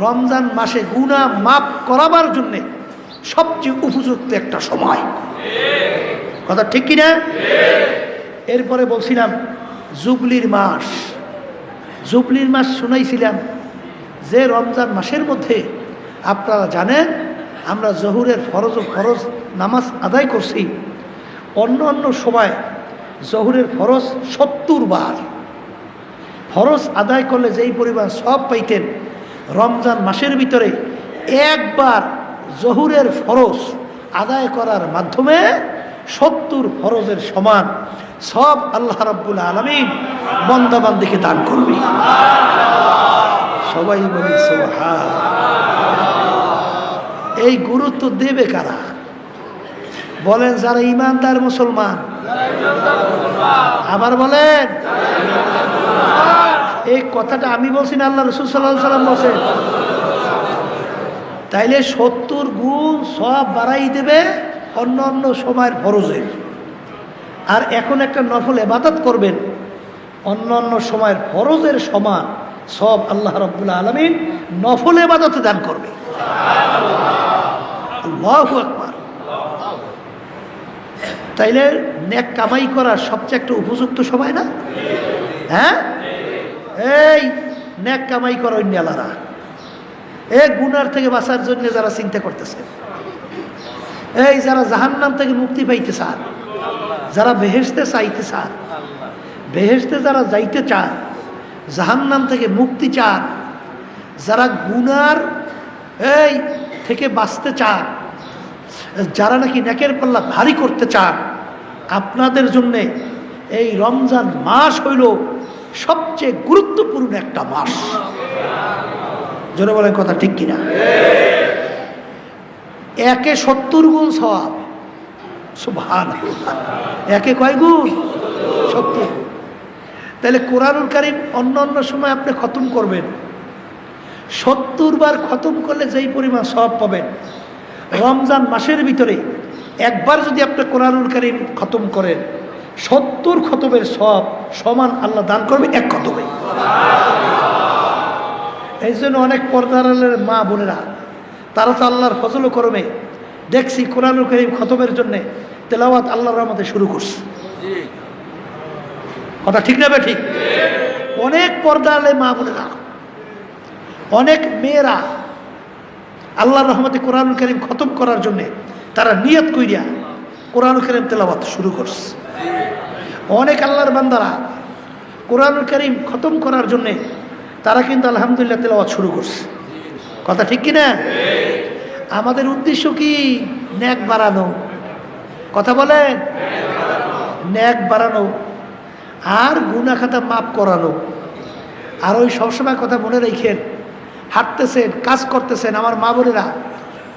রমজান মাসে গুনাহ মাফ করাবার জন্য সবচেয়ে উপযুক্ত একটা সময়। কথা ঠিক কিনা? এরপরে বলছিলাম জুবলির মাস। জুবলির মাস শুনাইছিলাম যে রমজান মাসের মধ্যে আপনারা জানেন আমরা জহুরের ফরজ নামাজ আদায় করছি। অন্য অন্য সময় জহুরের ফরজ 70 বার। ফরজ আদায় করলে যেই পরিমাণ সব পাইতেন, রমজান মাসের ভিতরে একবার জহুরের ফরজ আদায় করার মাধ্যমে 70 ফরজের সমান সব আল্লাহ রাব্বুল আলামিন বান্দা বান্দিকে দান করবে। সবাই বলি সুবহান। এই গুরুত্ব দেবে কারা? বলেন যারা ইমানদার মুসলমান। আবার বলেন, এই কথাটা আমি বলছি না, আল্লাহ রাসূল সাল্লাল্লাহু আলাইহি ওয়াসাল্লাম বলেন। তাইলে 70 গুণ সব বাড়াই দেবে অন্য অন্য সময়ের ফরজের। আর এখন একটা নফল ইবাদত করবেন, অন্য অন্য সময়ের ফরজের সমান সব আল্লাহ রাব্বুল আলামিন নফল ইবাদতে দান করবে। আল্লাহু আকবার। তাইলে নেক কামাই করার সবচেয়ে একটা উপযুক্ত সময় না? হ্যাঁ, এই নেক কামাই করা অন্যালারা, এই গুনার থেকে বাঁচার জন্য যারা চিন্তা করতেছে, এই যারা জাহান্নাম থেকে মুক্তি পাইতে চান, যারা বেহেশতে চাইতে চান, বেহেশতে যারা যাইতে চান, জাহান্নাম থেকে মুক্তি চান, যারা গুনার এই থেকে বাঁচতে চান, যারা নাকি নেকের পাল্লা ভারী করতে চান, আপনাদের জন্যে এই রমজান মাস হইল সবচেয়ে গুরুত্বপূর্ণ একটা মাস। জোরে বলেন কথা ঠিক কিনা? একে 70 গুণ সওয়াব। সুবহানাল্লাহ। একে কয় গুণ? 70। তাহলে কোরআনুল কারীম অন্য অন্য সময় আপনি খতম করবেন, 70 বার খতম করলে যেই পরিমাণ সওয়াব পাবেন, রমজান মাসের ভিতরে একবার যদি আপনি কোরআনুল কারীম খতম করেন, 70 খতমের সওয়াব সমান আল্লাহ দান করবে এক খতমে। এই জন্য অনেক পর্দার মা বোনেরা, তারা তো আল্লাহর ফজল ও করমে দেখছি কোরআনুল কারীম খতমের জন্য তেলাওয়াত আল্লাহর রহমতে শুরু করছে। কথা ঠিক না বে ঠিক? অনেক পর্দার মা বোনেরা, অনেক মেয়েরা আল্লাহর রহমতে কোরআনুল কারীম খতম করার জন্যে তারা নিয়ত কইরা কোরআনুল কারীম তেলাওয়াত শুরু করছে। অনেক আল্লাহর বান্দারা কোরআনুল কারীম খতম করার জন্যে তারা কিন্তু আলহামদুলিল্লাহ তেলাওয়াত শুরু করছে। কথা ঠিক কিনা? আমাদের উদ্দেশ্য কি? নেক বাড়ানো। কথা বলেন, নেক বাড়ানো আর গুনাহ খাতা মাফ করানো। আর ওই সবসময় কথা মনে রেখেন, হাঁটতেছেন, কাজ করতেছেন, আমার মা বোনেরা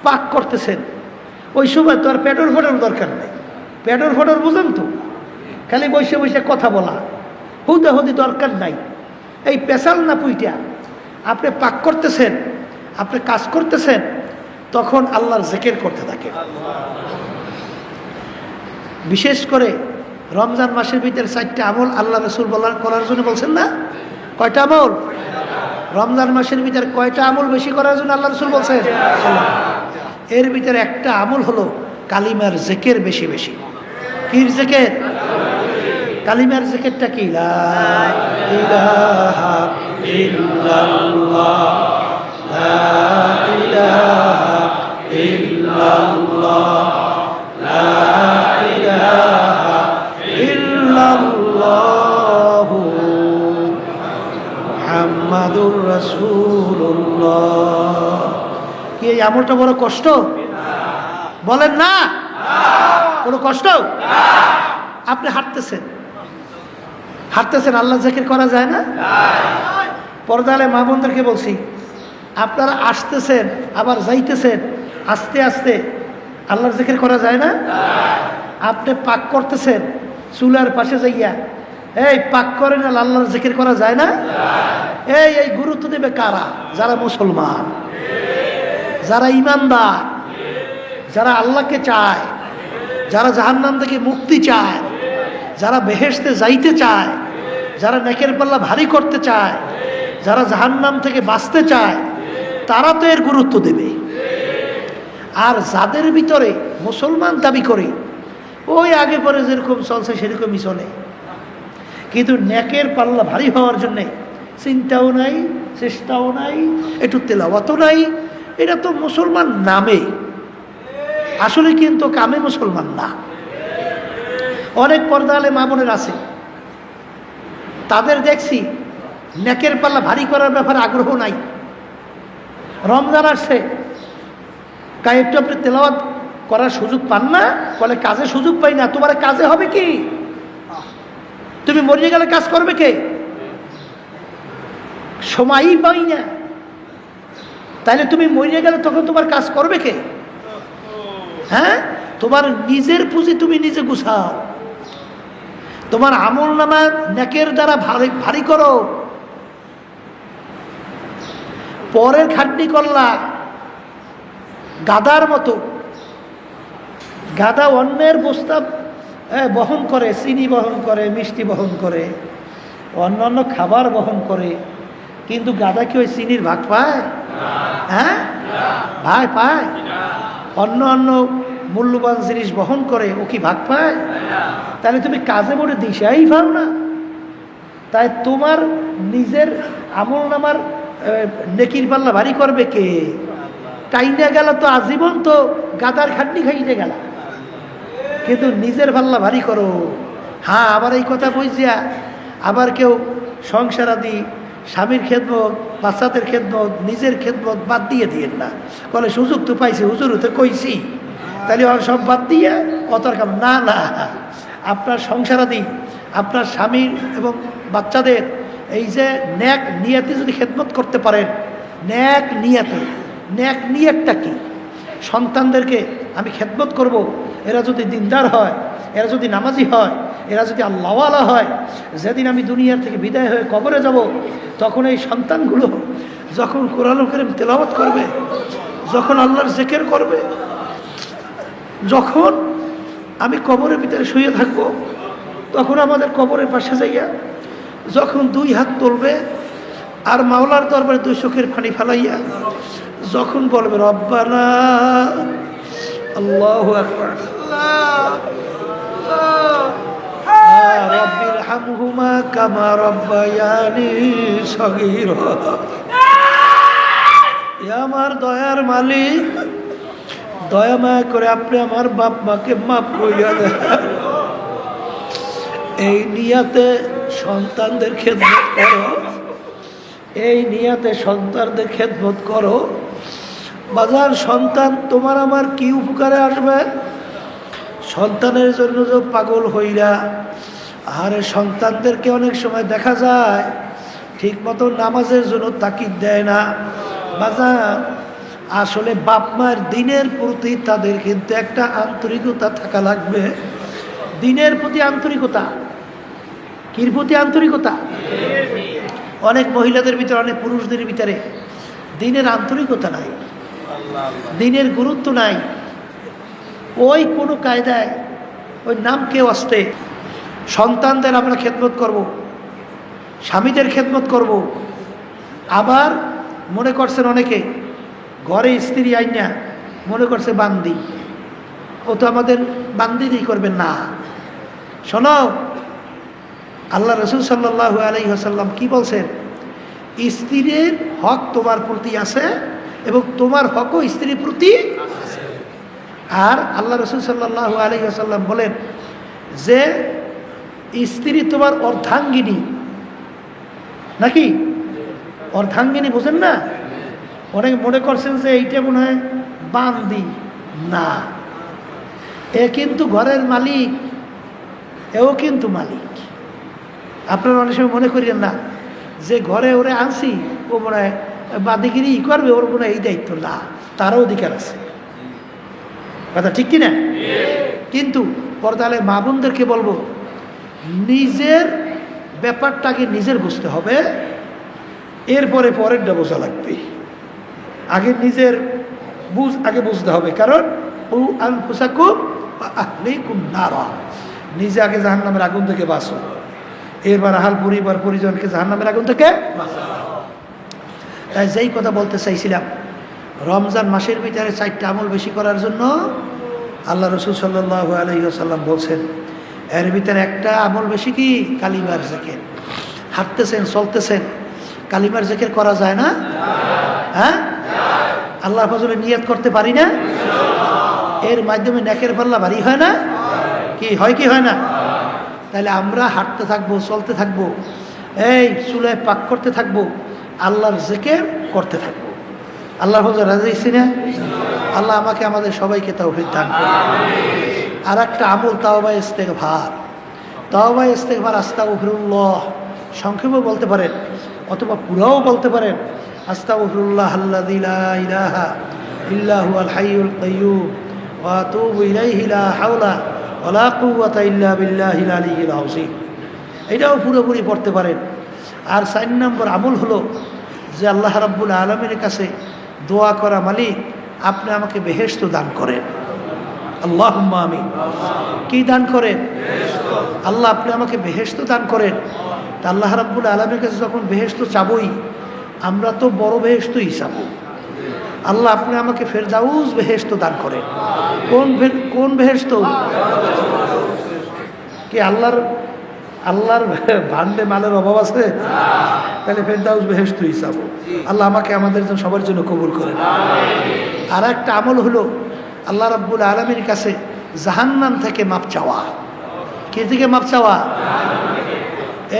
পাক করতেছেন, ওই সময় তো আর পেটর ফোটার দরকার নেই। পেটর ফোটার বুঝেন তো, খালি বসে বসে কথা বলা হুদাহুদি দরকার নাই। এই পেশাল না পুইটা আপনি পাক করতেছেন, আপনি কাজ করতেছেন, তখন আল্লাহর জিকির করতে থাকেন। বিশেষ করে রমজান মাসের ভিতরে 4টা আমল আল্লাহ রাসূল করার জন্য বলছেন না? কয়টা আমল? রমজান মাসের ভিতরে কয়টা আমল বেশি করার জন্য আল্লাহ রাসূল বলছেন? এর ভিতরে একটা আমল হলো কালিমার জিকির বেশি বেশি। কির জিকির? কালিমার জিকিরটা কি? লা ইলাহা ইল্লাল্লাহ, লা ইলাহা ইল্লাল্লাহ, লা ইলাহা ইল্লাল্লাহ মুহাম্মাদুর রাসূলুল্লাহ। কি এই আমলটা বড় কষ্ট? বলেন না, কোনো কষ্ট? আপনি হাঁটতেছেন, আল্লাহ জিকির করা যায় না? পর্দালে মা বোনদেরকে বলছি, আপনারা আসতেছেন আবার যাইতেছেন, আস্তে আস্তে আল্লাহর জিকির করা যায় না? আপনি পাক করতেছেন, চুলার পাশে যাইয়া এই পাক করেন, আল্লাহর জিকির করা যায় না? এই গুরুত্ব দেবে কারা? যারা মুসলমান, যারা ইমানদার, যারা আল্লাহকে চায়, যারা জাহান্নাম থেকে মুক্তি চায়, যারা বেহেশতে যাইতে চায়, যারা নেকের পাল্লা ভারী করতে চায়, যারা জাহান্নাম থেকে বাঁচতে চায়, তারা তো এর গুরুত্ব দেবে। আর যাদের ভিতরে মুসলমান দাবি করে ওই আগে পরে যেরকম চলছে সেরকমই চলে, কিন্তু নেকের পাল্লা ভারী হওয়ার জন্যে চিন্তাও নাই, চেষ্টাও নাই, একটু তেলাওয়াতও নাই, এটা তো মুসলমান নামে, আসলে কিন্তু কামে মুসলমান না। অনেক পর্দালে মা বোনের আছে, তাদের দেখছি নেকের পাল্লা ভারী করার ব্যাপারে আগ্রহ নাই। রমজান আসছে, একটু আপনি তেলাওয়াত করার সুযোগ পান না? বলে কাজে সুযোগ পাই না। তোমার কাজে হবে কি? তুমি মরিয়ে গেলে কাজ করবে কে? সময়ই পাই না, তাইলে তুমি মরিয়ে গেলে তখন তোমার কাজ করবে কে? হ্যাঁ, তোমার নিজের পুঁজি তুমি নিজে গুছাও, তোমার আমল নামা নেকের দ্বারা ভারী করো। পরের খাটনি করলা গাদার মতো। গাদা অন্যের বস্তা বহন করে, চিনি বহন করে, মিষ্টি বহন করে, অন্যান্য খাবার বহন করে, কিন্তু গাদা কি ওই চিনির ভাগ পায়? হ্যাঁ, ভাই পায়? অন্য মূল্যবান জিনিস বহন করে, ও কি ভাগ পায়? তাহলে তুমি কাজে মোড়ে দিশাই পাও না। তাই তোমার নিজের আমল নামার নেকির পাল্লা ভারী করবে কে? টাইনা গেল তো আজীবন তো গাদার খাটনি খাইতে গেল, কিন্তু নিজের পাল্লা ভারী করো। হ্যাঁ, আবার এই কথা বুঝিয়া আবার কেউ সংসারাদি, স্বামীর খেদমত, বাচ্চাদের খেদমত, নিজের খেদমত বাদ দিয়ে দিয়েন না। বলে সুযোগ তো পাইছি, হুজুর তো কইছি, তাহলে আর সব বাদ দিয়ে অতর কাম না। না, আপনার সংসারাদি, আপনার স্বামীর এবং বাচ্চাদের এই যে ন্যাক নিয়াতে যদি খেদমত করতে পারেন, ন্যাক নিয়াতটা কি? সন্তানদেরকে আমি খেদমত করব, এরা যদি দিনদার হয়, এরা যদি নামাজি হয়, এরা যদি আল্লাহওয়ালা হয়, যেদিন আমি দুনিয়ার থেকে বিদায় হয়ে কবরে যাব, তখন এই সন্তানগুলো যখন কোরআনুল কারীম তেলাওয়াত করবে, যখন আল্লাহর জিকির করবে, যখন আমি কবরের ভিতরে শুয়ে থাকব, তখন আমাদের কবরের পাশে যাইয়া যখন 2 হাত তুলবে আর মাওলার দরবারে 2 চোখের পানি ফেলাইয়া যখন বলবে রব্বানা, আল্লাহু আকবার, রব্বির হামহুমা কামা রব্বায়ানি সগীরা, আমার দয়ার মালিক, দয়া মায়া করে আপনি আমার বাপ মাকে মাফ করিয়া দেন। এই নিয়াতে সন্তানদের খেদমত করো, এই নিয়াতে সন্তানদের খেদমত করো। বাজার সন্তান তোমার আমার কি উপকারে আসবে? সন্তানের জন্য যে পাগল হইরা, আরে সন্তানদেরকে অনেক সময় দেখা যায় ঠিক মতো নামাজের জন্য তাকিদ দেয় না। বাজার আসলে বাপ মায়ের দিনের প্রতি তাদের কিন্তু একটা আন্তরিকতা থাকা লাগবে। দিনের প্রতি আন্তরিকতা, কির প্রতি আন্তরিকতা? অনেক মহিলাদের ভিতরে, অনেক পুরুষদের ভিতরে দিনের আন্তরিকতা নাই, দিনের গুরুত্ব নাই। ওই কোনো কায়দায় ওই নাম কেউ আসতে সন্তানদের আমরা খেদমত করব, স্বামীদের খেদমত করব। আবার মনে করছেন অনেকে ঘরে স্ত্রী আইনা মনে করছে বান্দি, ও তো আমাদের বান্দিই করবেন না। শোনো, আল্লাহ রসুল সাল্লাল্লাহু আলাইহি ওয়াসাল্লাম কি বলছেন? স্ত্রীর হক তোমার প্রতি আছে এবং তোমার হকও স্ত্রীর প্রতি আছে। আর আল্লাহ রসুল সাল্লাল্লাহু আলাইহি ওয়াসাল্লাম বলেন যে স্ত্রী তোমার অর্ধাঙ্গিনী, নাকি অর্ধাঙ্গিনী বোঝেন না? অনেক মনে করছেন যে এইটা মনে হয় বান্দি, না, এ কিন্তু ঘরের মালিক, এও কিন্তু মালিক। আপনারা অনেক সময় মনে করিয়েন না যে ঘরে ওরে আনছি ও মনে হয় বাদিগিরি করবে, ওর মনে হয় এই দায়িত্ব না, তারও অধিকার আছে। কথা ঠিক কিনা? কিন্তু পর্দালে মা বোনদেরকে বলবো, নিজের ব্যাপারটাকে নিজের বুঝতে হবে, এরপরে পরেরটা বোঝা লাগবে। আগে নিজের আগে বুঝতে হবে, কারণ ও আনফুসাকুম ওয়া আহলিকুম নারা, নিজে আগে জাহান্নামের আগুন থেকে বাঁচো, এরবার আহাল পরিবার পরিজনকে জাহান্নামের আগুন থেকে বাঁচাও। তাই যেই কথা বলতে চাইছিলাম, রমজান মাসের ভিতরে 4টা আমল বেশি করার জন্য আল্লাহ রসুল সাল্লাল্লাহু আলাইহি ওয়াসাল্লাম বলছেন। এর ভিতরে একটা আমল বেশি কি? কালিমার জিকির। হাঁটতেছেন, চলতেছেন, কালিমার জিকির করা যায় না? হ্যাঁ, আল্লাহর ফজলে নিয়ত করতে পারি না? এর মাধ্যমে নেকের পাল্লা ভারী হয় না? কি হয়, কি হয় না? তাহলে আমরা হাঁটতে থাকবো, চলতে থাকবো, এই চুলায় পাক করতে থাকবো, আল্লাহর জিকির করতে থাকবো। আল্লাহর ফজলে রাজি না? আল্লাহ আমাকে আমাদের সবাইকে তৌফিক দান করুন। আর একটা আমল তাওবা ইস্তেগফার। তাওবা ইস্তেগফার আস্তাগফিরুল্লাহ সংক্ষেপে বলতে পারেন অথবা পুরাও বলতে পারেন। আস্তাগফিরুল্লাহ আল্লাযী লা ইলাহা ইল্লা হুয়াল হাইয়ুল কাইয়্যুম ওয়া আতুবু ইলাইহি লা হাওলা ওয়া লা কুওয়াতা ইল্লা বিল্লাহিল আলিয়্যিল আযীম। এটাও পুরোপুরি পড়তে পারেন। আর 4 নম্বর আমল হলো যে আল্লাহ রাব্বুল আলামিনের কাছে দোয়া করা, মালিক আপনি আমাকে বেহেশত দান করেন। আল্লাহুম্মা আমিন। কি দান করেন? আল্লাহ আপনি আমাকে বেহেশত দান করেন। তা আল্লাহ রাব্বুল আলামিনের কাছে যখন বেহেশত চাবই, আমরা তো বড় বেহেশতই চাবো। আল্লাহ আপনি আমাকে ফেরদাউস বেহেশত দান করেন। কোন বেহেশত? কি আল্লাহর ভান্ডে মালের অভাব আছে? তাহলে ফেরদাউস বেহেশতই চাবো। আল্লাহ আমাকে আমাদের জন্য সবার জন্য কবুল করেন। আর একটা আমল হলো আল্লাহ রাব্বুল আলামিনের কাছে জাহান্নাম থেকে মাপ চাওয়া। কে থেকে মাপ চাওয়া?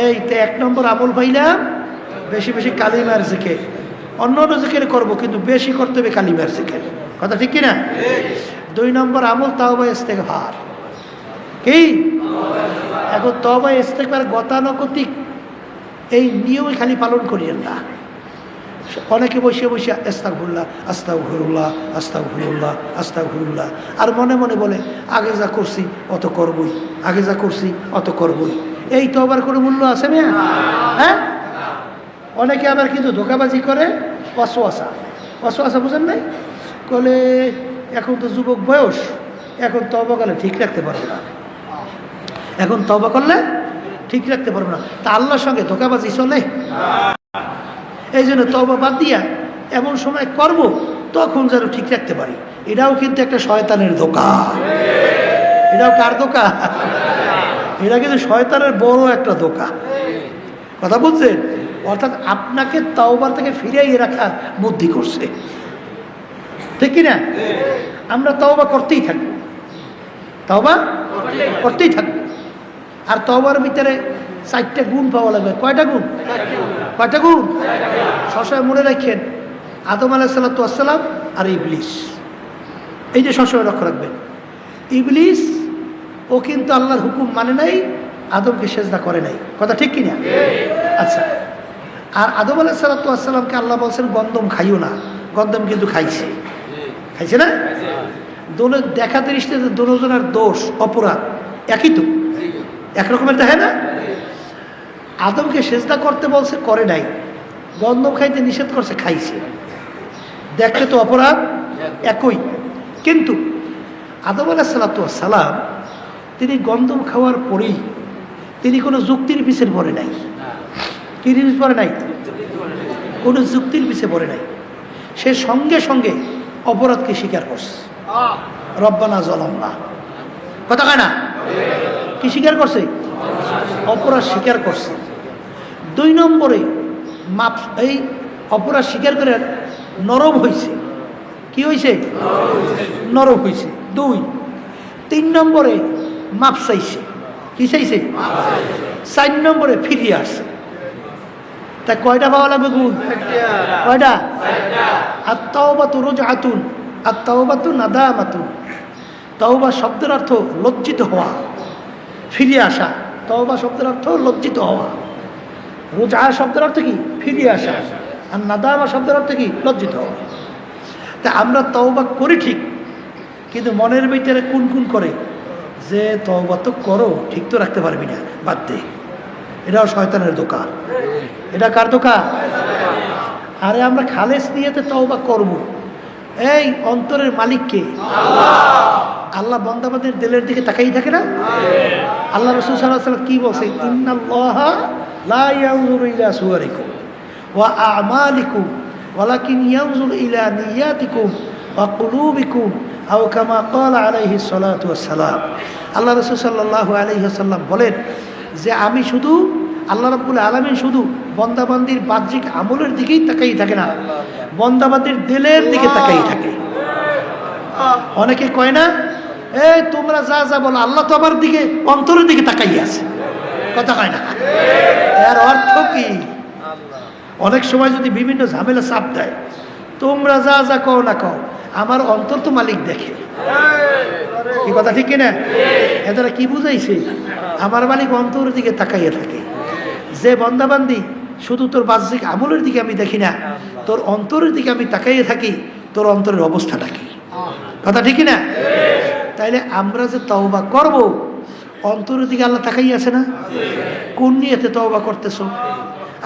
এই তো 1 নম্বর আমল পাইলাম, বেশি বেশি কালিমার জিকির। অন্য জিকির করবো, কিন্তু বেশি করতে হবে কালিমার জিকির। কথা ঠিক কিনা? 2 নম্বর আমল তাওবা ইস্তেগফার। কি? এখন তওবা ইস্তেগফার গতানুগতিক এই নিয়মে খালি পালন করিয়েন না। অনেকে বসে বসে আস্তাগফিরুল্লাহ আস্তাগফিরুল্লাহ আস্তাগফিরুল্লাহ আস্তাগফিরুল্লাহ, আর মনে মনে বলে আগে যা করছি অত করবই, আগে যা করছি অত করবই। এই তওবার কোনো মূল্য আছে না? হ্যাঁ, অনেকে আবার কিন্তু ধোঁকাবাজি করে। ওয়াসওয়াসা বুঝেন নাই? বলে এখন তো যুবক বয়স, এখন তওবা করলে ঠিক রাখতে পারবে না, এখন তওবা করলে ঠিক রাখতে পারবে না। তা আল্লাহর সঙ্গে ধোঁকাবাজি চলে? এই জন্য তওবা বাদ দিয়া এমন সময় করব তখন যেন ঠিক রাখতে পারি। এটাও কিন্তু একটা শয়তানের ধোঁকা। এটাও কার ধোঁকা? এটা কিন্তু শয়তানের বড় একটা ধোঁকা। কথা বুঝছেন? অর্থাৎ আপনাকে তওবা থেকে ফিরিয়ে রাখার বুদ্ধি করছে। ঠিক কিনা? আমরা তওবা করতেই থাকবো, তওবা করতেই থাকবো। আর তওবার ভিতরে 4টা গুণ পাওয়া লাগবে। কয়টা গুণ? কয়টা গুণ? সবসময় মনে রাখেন, আদম আলাইহিস সালাতু ওয়াস সালাম আর ইবলিস, এই যে সবসময় লক্ষ্য রাখবেন। ইবলিস ও কিন্তু আল্লাহর হুকুম মানে নাই, আদমকে সেজদা করে নাই। কথা ঠিক কিনা? আচ্ছা, আর আদম আলাইহিস সালাতু ওয়াস সালামকে আল্লাহ বলছেন গন্ধম খাইও না, গন্ধম কিন্তু খাইছে, খাইছে না? দোনো দেখা দৃষ্টিতে দুজনের দোষ অপরাধ একই তো, একরকমের দেখে না? আদমকে সেজদা করতে বলছে, করে নাই। গন্ধম খাইতে নিষেধ করছে, খাইছে। দেখতে তো অপরাধ একই, কিন্তু আদম আলাইহিস সালাতু ওয়াস সালাম তিনি গন্ধম খাওয়ার পরেই তিনি কোনো যুক্তির পিছে পড়ে নাই। কি জিনিস পড়ে নাই? কোনো যুক্তির পিছে পড়ে নাই। সে সঙ্গে সঙ্গে অপরাধকে স্বীকার করছে, রব্বানা যালামনা। কথা কয় না? কি স্বীকার করছে? অপরাধ স্বীকার করছে। 2 নম্বরে মাপ, এই অপরাধ স্বীকার করে নরম হয়েছে। কি হয়েছে? নরম হয়েছে। 2। 3 নম্বরে মাপ চাইছে। কি চাইছে? 4 নম্বরে ফিরিয়ে আসছে। তা কয়টা পাওয়া লাগবে গুণ? কয়টা? আত-তাওবাতু রুজআতুন, আত-তাওবাতু নাদামাতুন। তাওবা শব্দের অর্থ লজ্জিত হওয়া, ফিরে আসা। তাওবা শব্দের অর্থ লজ্জিত হওয়া। রুজআ শব্দের অর্থ কি? ফিরে আসা। আর নাদামা শব্দের অর্থ কি? লজ্জিত হওয়া। তা আমরা তাওবা করি ঠিক, কিন্তু মনের ভিতরে কুনকুন করে যে তওবা তো করো, ঠিক তো রাখতে পারবি না, বাদ দে। এটাও শয়তানের দোকান। এটা কার দোকান? আরে আমরা খালেস নিয়েতে তওবা করব। এই অন্তরের মালিককে আল্লাহ বান্দাবাদের দিলের দিকে তাকাই থাকে না? আল্লাহ রাসূল সাল্লাল্লাহু আলাইহি ওয়াসাল্লাম কি বলছে? ইন্নাল্লাহা লা ইয়ানজুরু ইলা সুওয়ারিকুম ওয়া আ'মালিকুম ওয়ালাকিন ইয়ানজুরু ইলা নিয়াতিকুম ওয়া কুলুবিকুম আও কামা ক্বালা আলাইহিস সালাতু ওয়াস সালাম। আল্লাহ রাসূল সাল্লাল্লাহু আলাইহি ওয়াসাল্লাম বলেন যে আমি শুধু, আল্লাহ রাব্বুল আলামিন শুধু বন্দাবান্দির বাহ্যিক আমলের দিকেই তাকাই থাকে না, বন্দাবান্দির দিলের দিকে তাকাই থাকে। অনেকে কয় না, এই তোমরা যা যা বলো, আল্লাহ তো আমার দিকে, অন্তরের দিকে তাকাই আছে। কথা কয় না? এর অর্থ কি? অনেক সময় যদি বিভিন্ন ঝামেলা চাপ দেয়, তোমরা যা যা কও না কও, আমার অন্তর তো মালিক দেখে। কি কথা ঠিক কিনা? এরা কি বুঝাইছে? আমার মালিক অন্তরের দিকে তাকাইয়া থাকে। যে বন্দাবান্দি শুধু তোর বাহ্যিক আমলের দিকে আমি দেখি না, তোর অন্তরের দিকে আমি তাকাইয়া থাকি, তোর অন্তরের অবস্থাটা কি? কথা ঠিক না? তাইলে আমরা যে তওবা করব, অন্তরের দিকে আল্লাহ তাকাই আছে না? কোন নিয়তে তওবা করতেছো?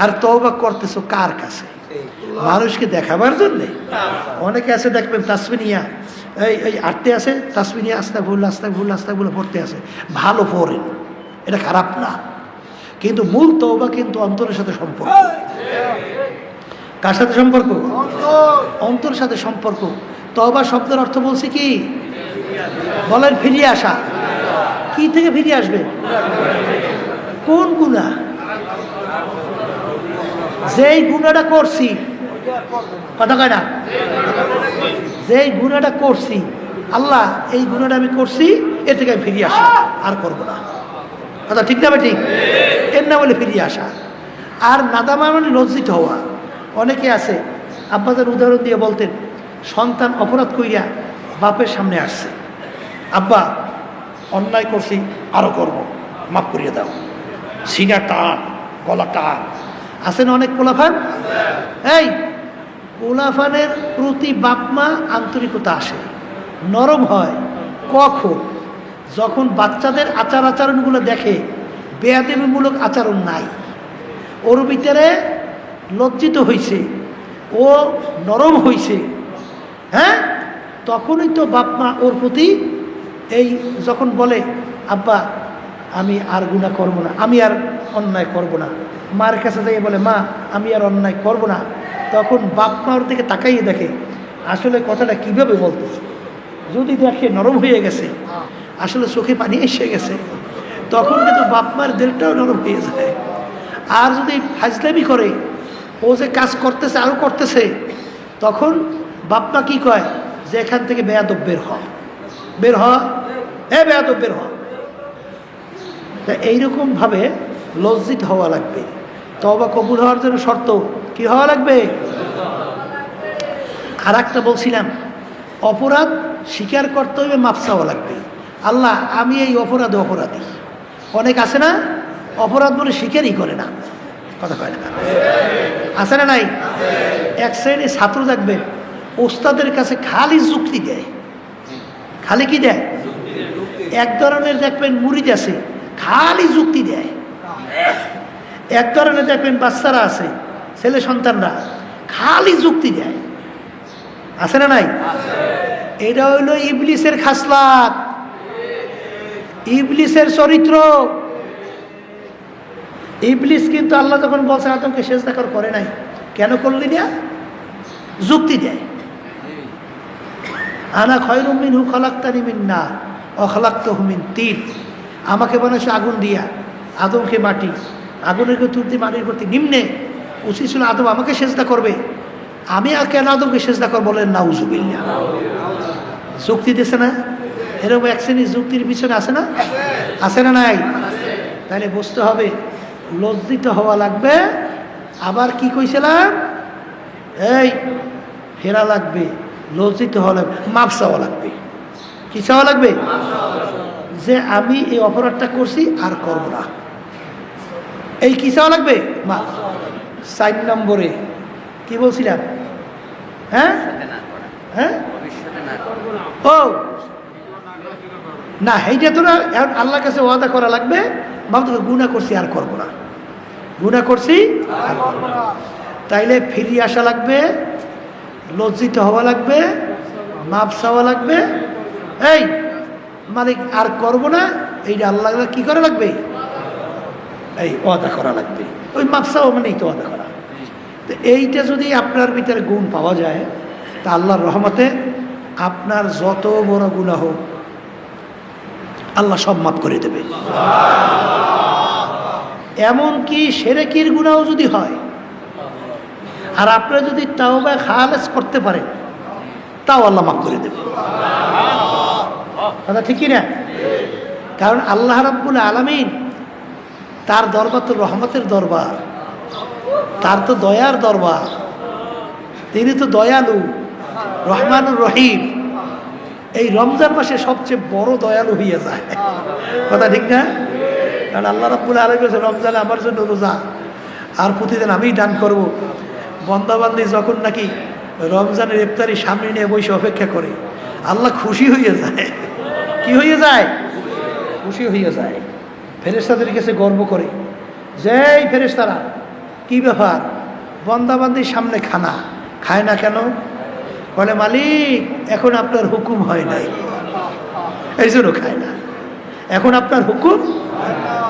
আর তওবা করতেছো কার কাছে? মানুষকে দেখাবার জন্যে? অনেকে আছে দেখবেন তাসবিহ নিয়া এই আটতে আছে, তাসবিহ নিয়ে আস্তাগফিরুল্লাহ আস্তাগফিরুল্লাহ আস্তাগফিরুল্লাহ পড়তে আছে। ভালো পড়েন, এটা খারাপ না, কিন্তু মূল তওবা কিন্তু অন্তরের সাথে সম্পর্ক। কার সাথে সম্পর্ক? অন্তরের সাথে সম্পর্ক। তওবা শব্দের অর্থ বলছি কি? বলেন, ফিরিয়ে আসা। কি থেকে ফিরিয়ে আসবে? কোন গুনাহ? যেই গুনাহটা করছি, কথা কয় না, যেই গুনাহটা করছি, আল্লাহ এই গুনাহটা আমি করছি, এ থেকে আমি ফিরিয়ে আসা, আর করবো না। কথা ঠিক না? ঠিক। এর না বলে ফিরিয়ে আসা। আর নাদামা মানে লজ্জিত হওয়া। অনেকে আছে, আব্বাদের উদাহরণ দিয়ে বলতেন, সন্তান অপরাধ কইরা বাপের সামনে আসছে, আব্বা অন্যায় করছি, আরো করব, মাফ করিয়ে দাও। সিনা টান, গলা টান। আছেন অনেক পোলাফান। এই পোলাফানের প্রতি বাপমা আন্তরিকতা আসে, নরম হয় কখন? যখন বাচ্চাদের আচার আচরণগুলো দেখে বেয়াদবিমূলক আচরণ নাই, ওর ভিতরে লজ্জিত হয়েছে, ও নরম হয়েছে, হ্যাঁ, তখনই তো বাপমা ওর প্রতি এই যখন বলে, আব্বা আমি আর গুনাহ করব না, আমি আর অন্যায় করব না, মার কাছে যাই বলে, মা আমি আর অন্যায় করব না, তখন বাপমা ওর দিকে তাকাইয়ে দেখে আসলে কথাটা কিভাবে বলতেছে। যদি দেখে নরম হয়ে গেছে, আসলে চোখে পানি এসে গেছে, তখন কিন্তু বাপমার দিলটাও নরম হয়ে যায়। আর যদি ফাজলামি করে, ও যে কাজ করতেছে আরও করতেছে, তখন বাপমা কি কয় যে যে এখান থেকে বেয়াদব বের হ, বের হ, এ বেয়াদব বের হ। তা এইরকমভাবে লজ্জিত হওয়া লাগবে। তওবা কবুল হওয়ার জন্য শর্ত কি হওয়া লাগবে? আর একটা বলছিলাম, অপরাধ স্বীকার করতে হবে, মাপ চাওয়া লাগবে। আল্লাহ আমি এই অপরাধে অপরাধী। অনেক আছে না অপরাধ বলে স্বীকারই করে না, কথা কয় না, আছে না নাই? এক শ্রেণীর ছাত্র দেখবেন ওস্তাদের কাছে খালি যুক্তি দেয়, খালি কি দেয়? এক ধরনের দেখবেন মুরিদ আছে খালি যুক্তি দেয়। এক ধরনের দেখবেন বাচ্চারা আছে, ছেলে সন্তানরা খালি যুক্তি দেয়, আছে না নাই? এটা হইল ইবলিসের খাসলাত, ইবলিসের চরিত্র। ইবলিস কিন্তু আল্লাহ যখন বলছে আদমকে সেজদা করে নাই, কেন করলি না? যুক্তি দেয়। আনা খায়রুম মিনহু খলাকতানি মিন নার ওয়া খলাকতাহু মিন তিন। আমাকে বানাইছে আগুন দিয়া, আদমকে মাটি, আগুনের তুলতে মাটির প্রতি নিম্নে। উচিত ছিল আদম আমাকে সেজদা করবে, আমি আর কেন আদমকে সেজদা করব? বলেন নাউজুবিল্লাহ। যুক্তি দিছে না? এরকম এক শ্রেণীর যুক্তির পিছনে আছে না, আছে না নাই? তাহলে বুঝতে হবে লজ্জিত হওয়া লাগবে। আবার কি কইছিলাম? এই ফেরা লাগবে, লজ্জিত হওয়া লাগবে, মাপ চাওয়া লাগবে। কি চাওয়া লাগবে? যে আমি এই অপরাধটা করছি আর করব না, এই কি চাওয়া লাগবে? মাপ। 4 নম্বরে কি বলছিলাম? হ্যাঁ হ্যাঁ ও না, এইটা তো না, এখন আল্লাহর কাছে ওয়াদা করা লাগবে, বাবা গুনাহ করছি আর করব না, গুনাহ করছি আর করব না। তাইলে ফিরিয়ে আসা লাগবে, লজ্জিত হওয়া লাগবে, মাপ চাওয়া লাগবে। এই মালিক আর করব না, এইটা আল্লাহ কি করা লাগবে? এই ওয়াদা করা লাগবে। ওই মাপ চাওয়া মানেই তো ওয়াদা করা। তো এইটা যদি আপনার ভিতরে গুণ পাওয়া যায়, তা আল্লাহর রহমতে আপনার যত বড় গুনাহ হোক আল্লাহ সব মাফ করে দেবে। এমনকি শিরকের গুনাহ যদি হয় আর আপনি যদি তাওবা খালেস করতে পারেন, তাও আল্লাহ মাফ করে দেবে। কথা ঠিকই না? কারণ আল্লাহ রাব্বুল আলামিন, তার দরবার তো রহমতের দরবার, তার তো দয়ার দরবার। তিনি তো দয়ালু, রহমানুর রহিম। এই রমজান মাসে সবচেয়ে বড় দয়ালু হইয়া যায়, কথা ঠিক না? কারণ আল্লাহ রাব্বুল আলামিন বলেছেন রমজানে আমার জন্য রোজা, আর প্রতিদিন আমিই দান করব। বন্দাবান্দি যখন নাকি রমজানের ইফতারি সামনে নিয়ে বসে অপেক্ষা করে, আল্লাহ খুশি হইয়া যায়। কি হইয়া যায়? খুশি হইয়া যায়। ফেরেশতাদের কাছে গর্ব করে যে, এই ফেরেশতারা কি ব্যাপার, বন্দাবান্দির সামনে খানা খায় না কেন? বলে মালিক এখন আপনার হুকুম হয় নাই, এই জন্য খায় না। এখন আপনার হুকুম,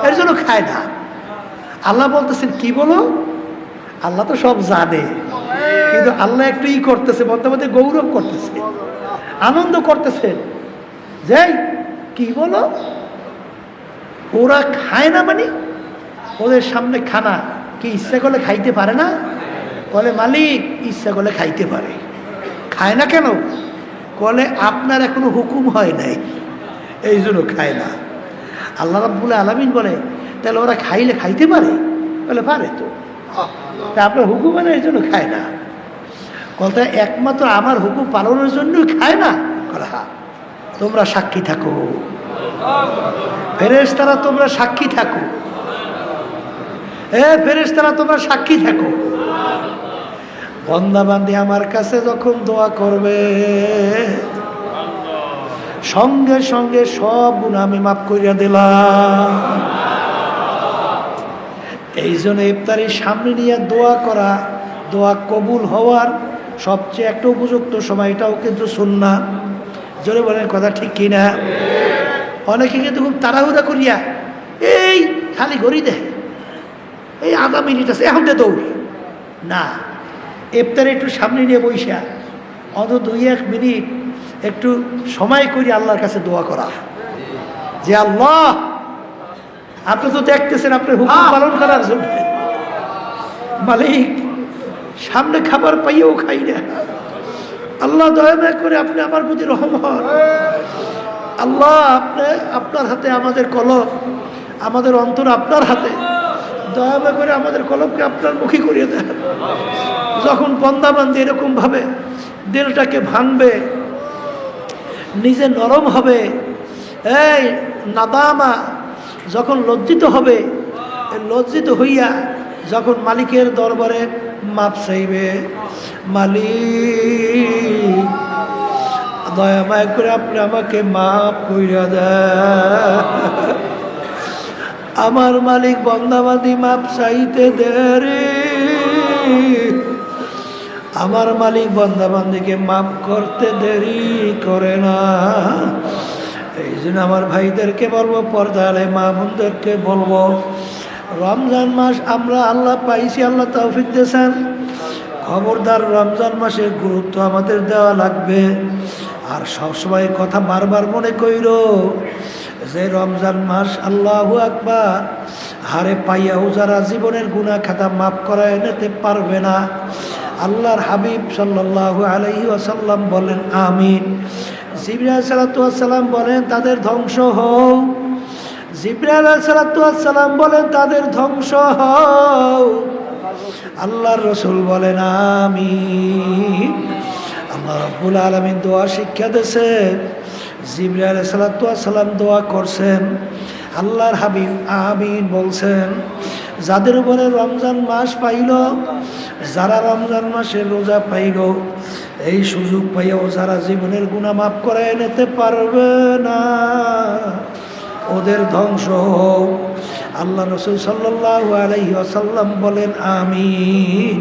এর জন্য খায় না। আল্লাহ বলতেছেন কি বলো? আল্লাহ তো সব জানে, কিন্তু আল্লাহ একটু করতেছে, বন্দাবান্দি গৌরব করতেছে, আনন্দ করতেছেন যে কি বলো ওরা খায় না, মানে ওদের সামনে খানা কি ইচ্ছা করলে খাইতে পারে না? বলে মালিক ইচ্ছা করলে খাইতে পারে, খায় না কেন? বলে আপনার এখনো হুকুম হয় নাই, এই জন্য খায় না। আল্লাহ রাব্বুল আলামিন বলে তাহলে ওরা খাইলে খাইতে পারে? বলে পারে তো, তা আপনার হুকুম হয় না এই জন্য খায় না। বলতে একমাত্র আমার হুকুম পালনের জন্যই খায় না? বলে হ্যাঁ। তোমরা সাক্ষী থাকো, ফেরেশতারা তোমরা সাক্ষী থাকো, ফেরেশতারা তোমরা সাক্ষী থাকো। বন্দাবান্দি আমার কাছে যখন দোয়া করবে, সঙ্গে সঙ্গে সব গুনাহ আমি মাফ করিয়া দিলাম। এই জন্য ইফতারির সামনে নিয়ে দোয়া করা, দোয়া কবুল হওয়ার সবচেয়ে একটা উপযুক্ত সময়, এটাও কিন্তু সুন্নাত। জোরে বলেন কথা ঠিক কিনা? অনেকে কিন্তু খুব তাড়াহুড়া করিয়া এই খালি ঘড়ি দেয়, এই আধা মিনিট আছে এখন দৌড় না। ইফতারে একটু সামনে নিয়ে বইসা অন্তত 2-1 মিনিট একটু সময় করে আল্লাহর কাছে দোয়া করা, যে আল্লাহ আপনি তো দেখতেছেন আপনার হুকুম পালন করার জন্য, মালিক সামনে খাবার পাইয়েও খাই না, আল্লাহ দয়া করে আপনি আমার প্রতি রহম হন। আল্লাহ আপনি আপনার হাতে আমাদের কলম, আমাদের অন্তর আপনার হাতে, দয়া করে আমাদের কলমকে আপনার মুখী করিয়ে দেন। যখন বন্দাবান্দি এরকম ভাবে দিলটাকে ভাঙবে, নিজে নরম হবে, এই নাদামা যখন লজ্জিত হবে, লজ্জিত হইয়া যখন মালিকের দরবারে মাপ চাইবে, মালিক দয়া মায়া করে আপনি আমাকে মাপ কইরা দেন। আমার মালিক বন্দাবান্দি মাপ চাইতে দেরি, আমার মালিক বন্দাবান্দিকে মাপ করতে দেরি করে না। এই জন্য আমার ভাইদেরকে বলবো, পর্দালে মা বোনদেরকে বলবো, রমজান মাস আমরা আল্লাহ পাইছি, আল্লাহ তৌফিক দিয়েছেন। খবরদার রমজান মাসের গুরুত্ব আমাদের দেওয়া লাগবে। আর সবসময় কথা বারবার মনে কইর যে রমজান মাস আল্লাহু আকবার হারে পাইয়াও যারা জীবনের গুনাহ খাতা মাফ করায় নিতে পারবে না, আল্লাহর হাবিব সাল্লাল্লাহু আলাইহি ওয়াসাল্লাম বলেন আমিন। জিবরাইল আলাইহিস সালাতু ওয়াস সালাম বলেন তাদের ধ্বংস হোক, জিবরাইল আলাইহিস সালাতু ওয়াস সালাম বলেন তাদের ধ্বংস হোক। আল্লাহর রাসূল বলেন আমিন। আল্লাহ রাব্বুল আলামিন দোয়া শিক্ষা দিয়েছেন, জিবরাইল আলাইহিস সালাতু ওয়াস সালাম দোয়া করছেন, আল্লাহর হাবিব আমিন বলছেন। যাদের উপরে রমজান মাস পাইল, যারা রমজান মাসের রোজা পাইল, এই সুযোগ পাইয়াও যারা জীবনের গুনাহ মাফ করায় নিতে পারবে না, ওদের ধ্বংস হোক। আল্লাহ রাসূল সাল্লাল্লাহু আলাইহি ওয়াসাল্লাম বলেন আমিন।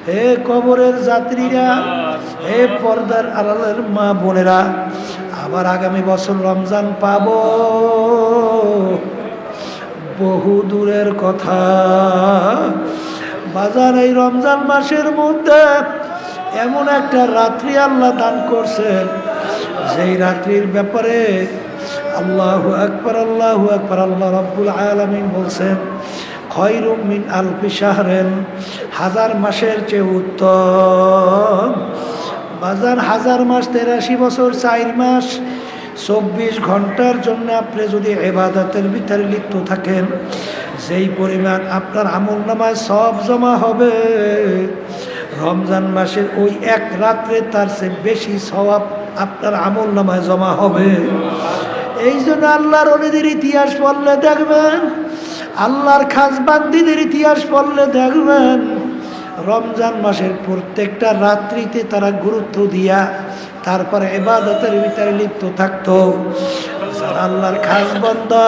হে কবরের যাত্রীরা, হে পর্দার আড়ালের মা বোনেরা, আবার আগামী বছর রমজান পাবো, বহু দূরের কথা। বাজার এই রমজান মাসের মধ্যে এমন একটা রাত্রি আল্লাহ দান করছেন, যেই রাত্রির ব্যাপারে আল্লাহু আকবার, আল্লাহু আকবার, আল্লাহ রাব্বুল আলামিন বলছেন খায়রুম মিন আলফি শাহরিন, হাজার মাসের চেয়ে উত্তম। বাজার হাজার মাস 83 বছর 4 মাস 24 ঘন্টার জন্য আপনি যদি ইবাদতের ভিতরে লিপ্ত থাকেন, যেই পরিমাণ আপনার আমলনামায় সব জমা হবে, রমজান মাসের ওই এক রাত্রে তার চেয়ে বেশি সওয়াব আপনার আমলনামায় জমা হবে। এই জন্য আল্লাহর ওলিদের ইতিহাস পড়লে দেখবেন, আল্লাহর খাস বান্দীদের ইতিহাস পড়লে দেখবেন, রমজান মাসের প্রত্যেকটা রাত্রিতে তারা গুরুত্ব দিয়া তারপরে ইবাদতের ভিতরে লিপ্ত থাকতো। যারা আল্লাহর খাস বান্দা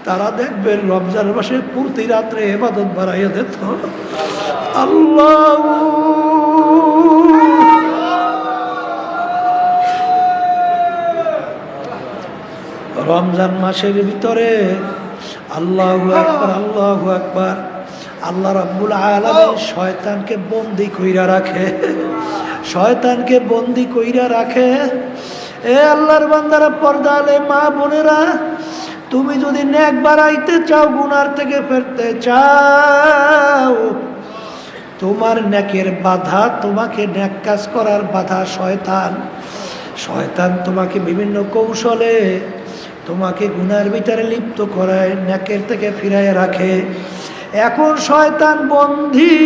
তারা দেখবেন রমজান মাসের প্রতি রাত্রে ইবাদত বাড়াইয়া দিত। আল্লাহ রমজান মাসের ভিতরে আল্লাহু আকবার, আল্লাহু আকবার, আল্লাহ রাব্বুল আলামিন শয়তানকে বন্দী কইরা রাখে, শয়তানকে বন্দী কইরা রাখে। এ আল্লাহর বান্দারা, পর্দালে মা বোনেরা, তুমি যদি নেক বাড়াইতে চাও, গুনার থেকে ফিরতে চাও, তোমার নেকের বাধা, তোমাকে নেক কাজ করার বাধা শয়তান। শয়তান তোমাকে বিভিন্ন কৌশলে তোমাকে গুনার ভিতরে লিপ্ত করায়, নেকের থেকে ফিরায় রাখে। এখন শয়তান বন্দী,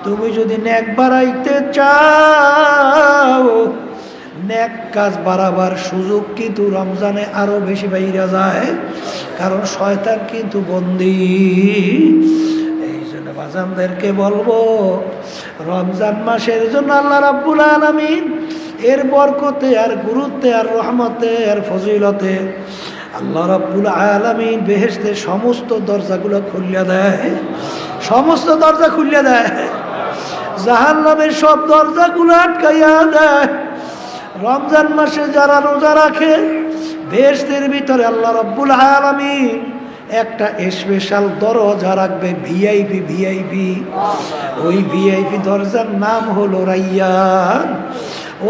তুমি যদি নেক বাড়াইতে চাও, নেক কাজ বাড়াবার সুযোগ কিন্তু রমজানে আরো বেশি বাইরে যায়, কারণ শয়তান কিন্তু বন্দী। এই জন্য বাজানদেরকে বলবো, রমজান মাসের জন্য আল্লাহ রাব্বুল আলামিন এর বরকতে আর গুরুত্বে আর রহমতে আর ফজিলতে আল্লাহ রাব্বুল আলামিন বেহেশতের সমস্ত দরজাগুলো খুলিয়া দেয়, সমস্ত দরজা খুলিয়া দেয়, জাহান্নামের সব দরজাগুলো আটকাইয়া দেয়। রমজান মাসে যারা রোজা রাখে, বেহেশতের ভিতরে আল্লাহ রাব্বুল আলামিন একটা স্পেশাল দরজা রাখবে, ভিআইপি, ভিআইপি। ওই ভিআইপি দরজার নাম হলো রাইয়ান।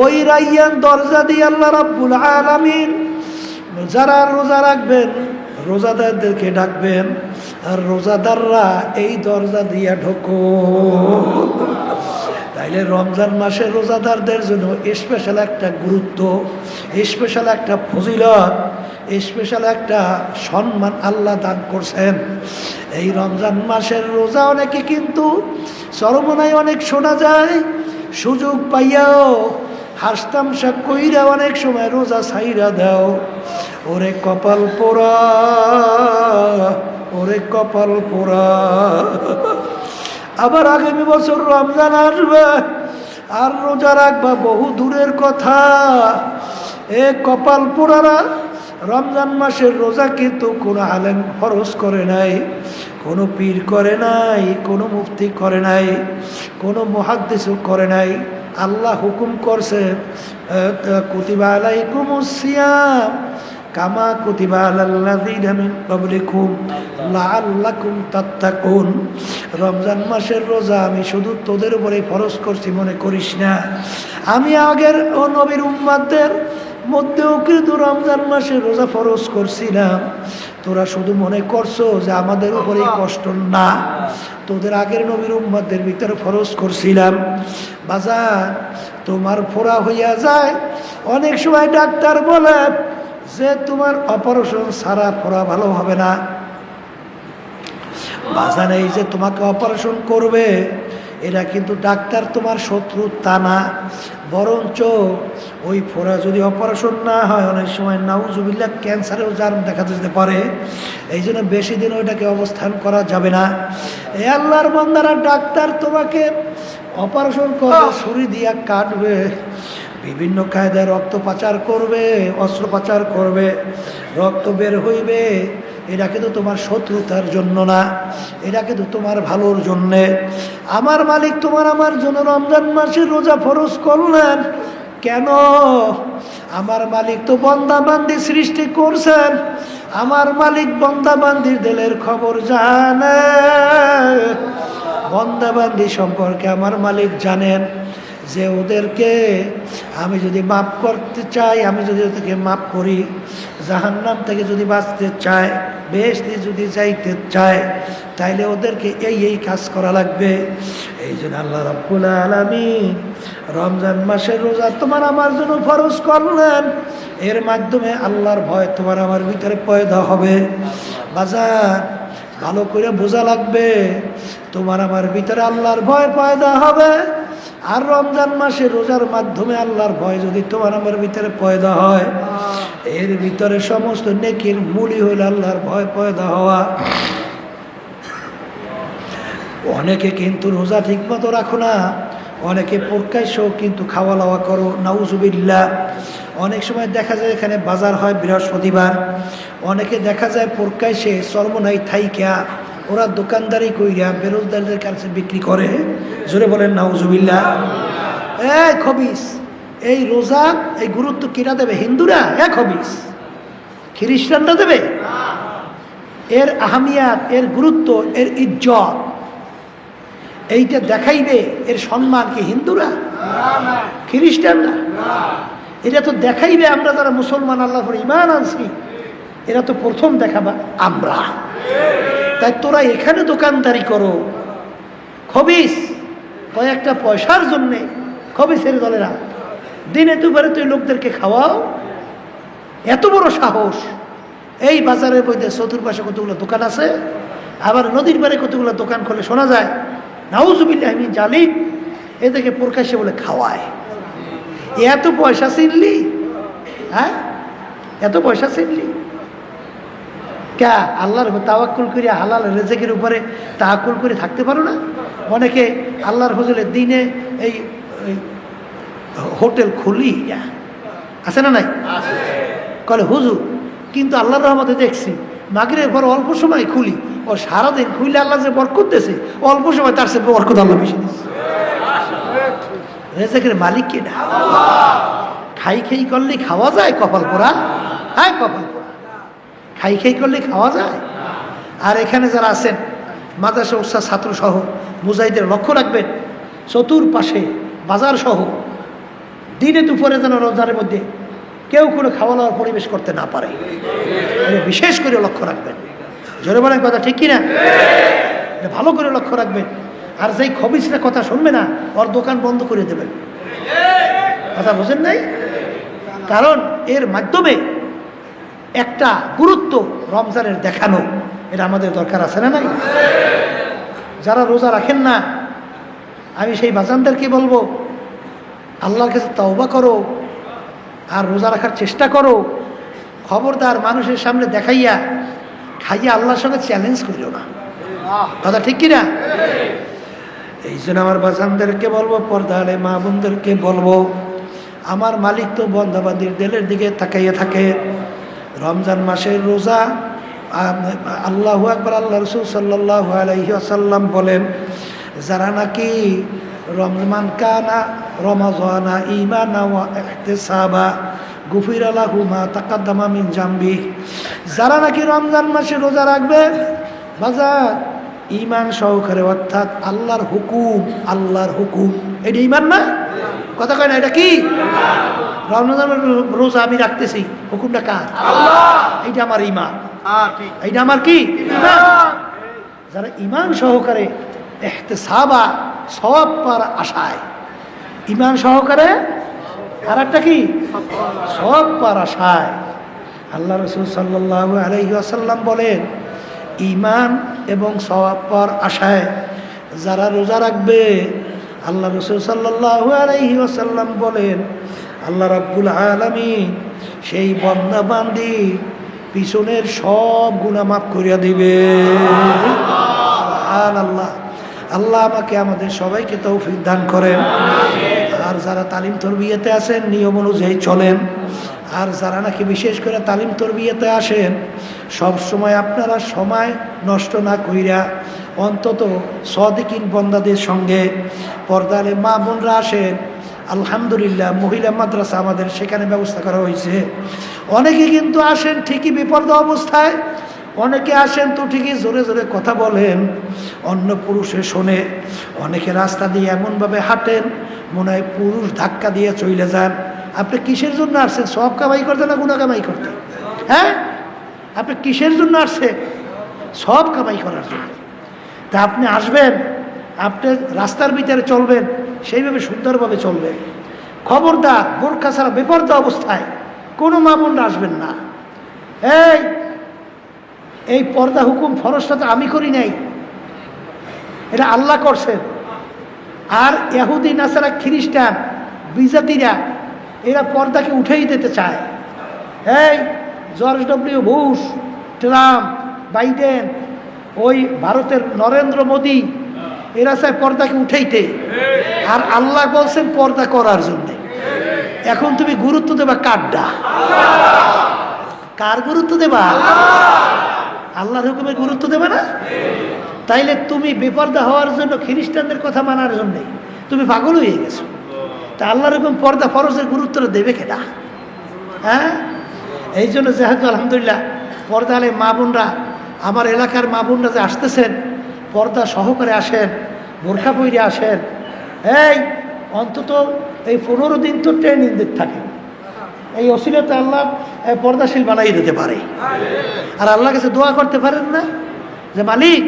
ওই রাইয়ান দরজা দিয়ে আল্লাহ রাব্বুল আলামিন যারা রোজা রাখবেন, রোজাদারদেরকে ডাকবেন, আর রোজাদাররা এই দরজা দিয়া ঢোকো। তাই তাইলে রমজান মাসে রোজাদারদের জন্য স্পেশাল একটা গুরুত্ব, স্পেশাল একটা ফজিলত, স্পেশাল একটা সম্মান আল্লাহ দান করছেন। এই রমজান মাসের রোজা অনেকে কিন্তু চরমনায় অনেক শোনা যায় সুযোগ পাইয়াও হাসতামশা কইরা অনেক সময় রোজা ছাইরা দাও। ওরে কপাল পোড়া, ওরে কপাল পোড়া। আবার আগামী বছর রমজান আসবে আর রোজা রাখবা বহু দূরের কথা। এ কপাল পোড়ারা, রমজান মাসের রোজা কিন্তু কোনো আলেম ফরজ করে নাই, কোনো পীর করে নাই, কোনো মুফতি করে নাই, কোনো মুহাদ্দিসও করে নাই। আল্লাহ হুকুম করছে কুতিবা আলাইকুমুস সিয়াম কামা কুতিবা আলাল্লাযীনা মিন ক্বাবলিকুম লাআল্লাকুম তাত্তাকুন। রমজান মাসের রোজা আমি শুধু তোদের উপরে ফরজ করছি মনে করিস না, আমি আগের ও নবীর উম্মতদের মধ্যেও কিন্তু রমজান মাসে রোজা ফরজ করছিলাম। তোরা শুধু মনে করছো যে আমাদের উপরে কষ্ট না, তোদের আগের নবীর উম্মতদের ভিতরে ফরজ করছিলাম। বাজার তোমার ফোড়া হইয়া যায়, অনেক সময় ডাক্তার বলে যে তোমার অপারেশন ছাড়া ফোড়া ভালো হবে না। বাজার এই যে তোমাকে অপারেশন করবে, এরা কিন্তু ডাক্তার তোমার শত্রু তা না, বরঞ্চ ওই ফোড়া যদি অপারেশন না হয় অনেক সময় নাউজুবিল্লাহ ক্যান্সারেও জার্ম দেখা যেতে পারে। এই জন্য বেশি দিন ওইটাকে অবস্থান করা যাবে না। এ আল্লাহর বান্দারা, ডাক্তার তোমাকে অপারেশন করবে, ছুরি দিয়া কাটবে, বিভিন্ন কায়দায় রক্ত পাচার করবে, অস্ত্র পাচার করবে, রক্ত বের হইবে। এটা কিন্তু তোমার শত্রুতার জন্য না, এটা কিন্তু তোমার ভালোর জন্যে। আমার মালিক তোমার আমার জন্য রমজান মাসে রোজা ফরজ করলেন কেন? আমার মালিক তো বন্দাবান্দি সৃষ্টি করছেন, আমার মালিক বন্দাবান্দির দিলের খবর জানে। বন্দাবান্দি সম্পর্কে আমার মালিক জানেন যে ওদেরকে আমি যদি মাফ করতে চাই, আমি যদি ওদেরকে মাফ করি, জাহান্নাম থেকে যদি বাঁচতে চায়, বেহেশতে যদি যাইতে চায়, তাইলে ওদেরকে এই কাজ করা লাগবে। এই জন্য আল্লাহ রাব্বুল আলামিন রমজান মাসের রোজা তোমার আমার জন্য ফরজ করলেন। এর মাধ্যমে আল্লাহর ভয় তোমার আমার ভিতরে পয়দা হবে। বাজার ভালো করে বোঝা লাগবে, তোমার আমার ভিতরে আল্লাহর ভয় পয়দা হবে। আর রমজান মাসে রোজার মাধ্যমে আল্লাহর ভয় যদি তোমার আমার ভিতরে পয়দা হয়, এর ভিতরে সমস্ত নেকির মূলই হইল আল্লাহর ভয় পয়দা হওয়া। অনেকে কিন্তু রোজা ঠিক মতো রাখো না, অনেকে প্রকাশ্যেও কিন্তু খাওয়া দাওয়া করো, নাউজুবিল্লাহ। অনেক সময় দেখা যায় এখানে বাজার হয় বৃহস্পতিবার, অনেকে দেখা যায় প্রকাশ্যে চর্মনাই থাইকা ওরা দোকানদারি কইরা বেরোজগারদের কাছে বিক্রি করে। জোরে বলেন নাউজুবিল্লাহ। এই খবিস, এই রোজা এই গুরুত্ব কিনা দেবে? হিন্দুরা? খবিস খ্রিস্টানরা দেবে? এর আহমিয়াত, এর গুরুত্ব, এর ইজ্জত এইটা দেখাইবে, এর সম্মান কি হিন্দুরা? খ্রিস্টানরা? এটা তো দেখাইবে আমরা যারা মুসলমান, আল্লাহর উপর ঈমান আনছি, এরা তো প্রথম দেখাবা আমরা। তাই তোরা এখানে দোকানদারি করো, খবিস কয়েকটা পয়সার জন্যে, খবিসের দলেরা দিনে দুপুরে তুই লোকদেরকে খাওয়াও, এত বড় সাহস! এই বাজারের মধ্যে চতুর্পাশে কতগুলো দোকান আছে, আবার নদীর পাড়ে কতগুলো দোকান খোলে শোনা যায়। নাউজুবিল্লাহ মিন জালিম, এদেরকে প্রকাশ্যে বলে খাওয়ায়। এত পয়সা চিনলি? হ্যাঁ, এত পয়সা চিনলি? কে আল্লাহর তাওয়াক্কুল করে হালাল রেজেকের উপরে তাওয়াক্কুল করে থাকতে পারো না? অনেকে আল্লাহর ফজলে দিনে এই হোটেল খুলি আছে না নাই? কলে হুজুর, কিন্তু আল্লাহর রহমতে দেখছি মাগরিবের পর অল্প সময় খুলি, ও সারাদিন খুইলে আল্লাহ যে বরকত দিয়েছে, অল্প সময় তার সে বরকত আল্লাহ বেশি দিচ্ছে। রেজেকের মালিক কে না? খাই খাই করলে খাওয়া যায়? কপাল পোড়া। হ্যাঁ, কপাল পোড়া। খাই খাই করলে খাওয়া যায়? আর এখানে যারা আছেন মাদ্রাসা উৎসাহ ছাত্র সহ মুজাহিদের লক্ষ্য রাখবেন, চতুর্পাশে বাজার সহ দিনে দুপুরে যেন রোজার মধ্যে কেউ কোনো খাওয়া দাওয়ার পরিবেশ করতে না পারে, বিশেষ করে লক্ষ্য রাখবেন। জোরে বলেন কথা ঠিক কিনা? ভালো করে লক্ষ্য রাখবেন। আর যেই খবিসরা কথা শুনবে না ওর দোকান বন্ধ করে দেবেন। কথা বোঝেন নাই? কারণ এর মাধ্যমে একটা গুরুত্ব রমজানের দেখানো, এটা আমাদের দরকার আছে না নাই? যারা রোজা রাখেন না, আমি সেই বাজানদেরকে বলবো, আল্লাহর কাছে তওবা করো আর রোজা রাখার চেষ্টা করো। খবরদার মানুষের সামনে দেখাইয়া খাইয়া আল্লাহর সঙ্গে চ্যালেঞ্জ করিও না। কথা ঠিক কিনা? এই জন্য আমার বাজানদেরকে বলবো, পর্দালে মা বোনদেরকে বলবো, আমার মালিক তো বন্দাবান্দির দিলের দিকে তাকাইয়া থাকে। রমজান মাসের রোজা, আল্লাহু আকবার, আল্লাহ রাসূল সাল্লাল্লাহু আলাইহি ওয়াসাল্লাম বলেন, যারা নাকি রমজান কানা রমাজানা ঈমানা ওয়া ইহতিসাবা গুফিরা লাহু মা তাকাদ্দামা মিন জামবি, যারা নাকি রমজান মাসে রোজা রাখবে বাজার ঈমান সহকারে, অর্থাৎ আল্লাহর হুকুম, এটা ঈমান না? কথা কয় না? এটা কি? রমজানের রোজা আমি রাখতেছি, হুকুমটা কার? আল্লাহ। এইটা আমার ঈমান, এইটা আমার কি? ঈমান। যারা ঈমান সহকারে ইহতিসাবা, সওয়াব পাওয়ার আশায়, ঈমান সহকারে, আর একটা কি? সওয়াব পাওয়ার আশায়। আল্লাহ রাসূল সাল্লাল্লাহু আলাইহি ওয়াসাল্লাম বলেন, ঈমান এবং সওয়াব পাওয়ার আশায় যারা রোজা রাখবে, আল্লাহ রাসূল সাল্লাল্লাহু আলাইহি ওয়াসাল্লাম বলেন, আল্লাহ রাব্বুল আলামিন সেই বান্দা বান্দি পিছনের সব গুনাহ মাফ করিয়া দিবে। সুবহানাল্লাহ। আল্লাহ আমাকে আমাদের সবাইকে তৌফিক দান করেন। আর যারা তালিম তরবিয়াতে আছেন নিয়ম অনুযায়ী চলেন। আর যারা নাকি বিশেষ করে তালিম তরবিয়াতে আসেন, সব সময় আপনারা সময় নষ্ট না কইরা অন্তত সাদিকিন বান্দাদের সঙ্গে, পর্দারে মা বোনরা আসেন, আলহামদুলিল্লাহ মহিলা মাদ্রাসা আমাদের সেখানে ব্যবস্থা করা হয়েছে। অনেকে কিন্তু আসেন ঠিকই বিপর্দ অবস্থায়, অনেকে আসেন তো ঠিকই জোরে জোরে কথা বলেন, অন্য পুরুষে শোনে। অনেকে রাস্তা দিয়ে এমনভাবে হাঁটেন মনে হয় পুরুষ ধাক্কা দিয়ে চলে যান। আপনি কিসের জন্য আসছেন? সব কামাই করতে না গুনাহ কামাই করতে? হ্যাঁ, আপনি কিসের জন্য আসছেন? সব কামাই করার জন্য। তা আপনি আসবেন, আপনি রাস্তার ভিতরে চলবেন, সেইভাবে সুন্দরভাবে চলবেন। খবরদার বোরকা ছাড়া বেপরদা অবস্থায় কোনো মা বোনরা আসবেন না। এই পর্দা হুকুম ফরজটা তো আমি করি নাই, এটা আল্লাহ করছেন। আর ইহুদি নাসারা খ্রিস্টান বিজাতিরা এরা পর্দাকে উঠেই দিতে চায়। George W Bush, Trump, Biden, ওই ভারতের নরেন্দ্র মোদী, এরা চায় পর্দাকে উঠাইতে। আর আল্লাহ বলছেন পর্দা করার জন্যে। এখন তুমি গুরুত্ব দেবা কারডা? কার গুরুত্ব দেবা? আল্লাহর হুকুমে গুরুত্ব দেবে না? তাইলে তুমি বেপর্দা হওয়ার জন্য, খ্রিস্টানদের কথা মানার জন্যে তুমি পাগল হয়ে গেছো। তা আল্লাহর হুকুম পর্দা ফরজের গুরুত্বটা দেবে কেনা? হ্যাঁ, এই জন্য যেহেতু আলহামদুলিল্লাহ পর্দালে মা বোনরা, আমার এলাকার মা বোনরা যে আসতেছেন, পর্দা সহকারে আসেন, বোরখা পরে আসেন। অন্তত এই 15 দিন তো ট্রেনিং দিতে থাকে। এই অসিলাতে আল্লাহ পর্দাশীল বানাই দিতে পারে। আর আল্লাহর কাছে দোয়া করতে পারেন না যে মালিক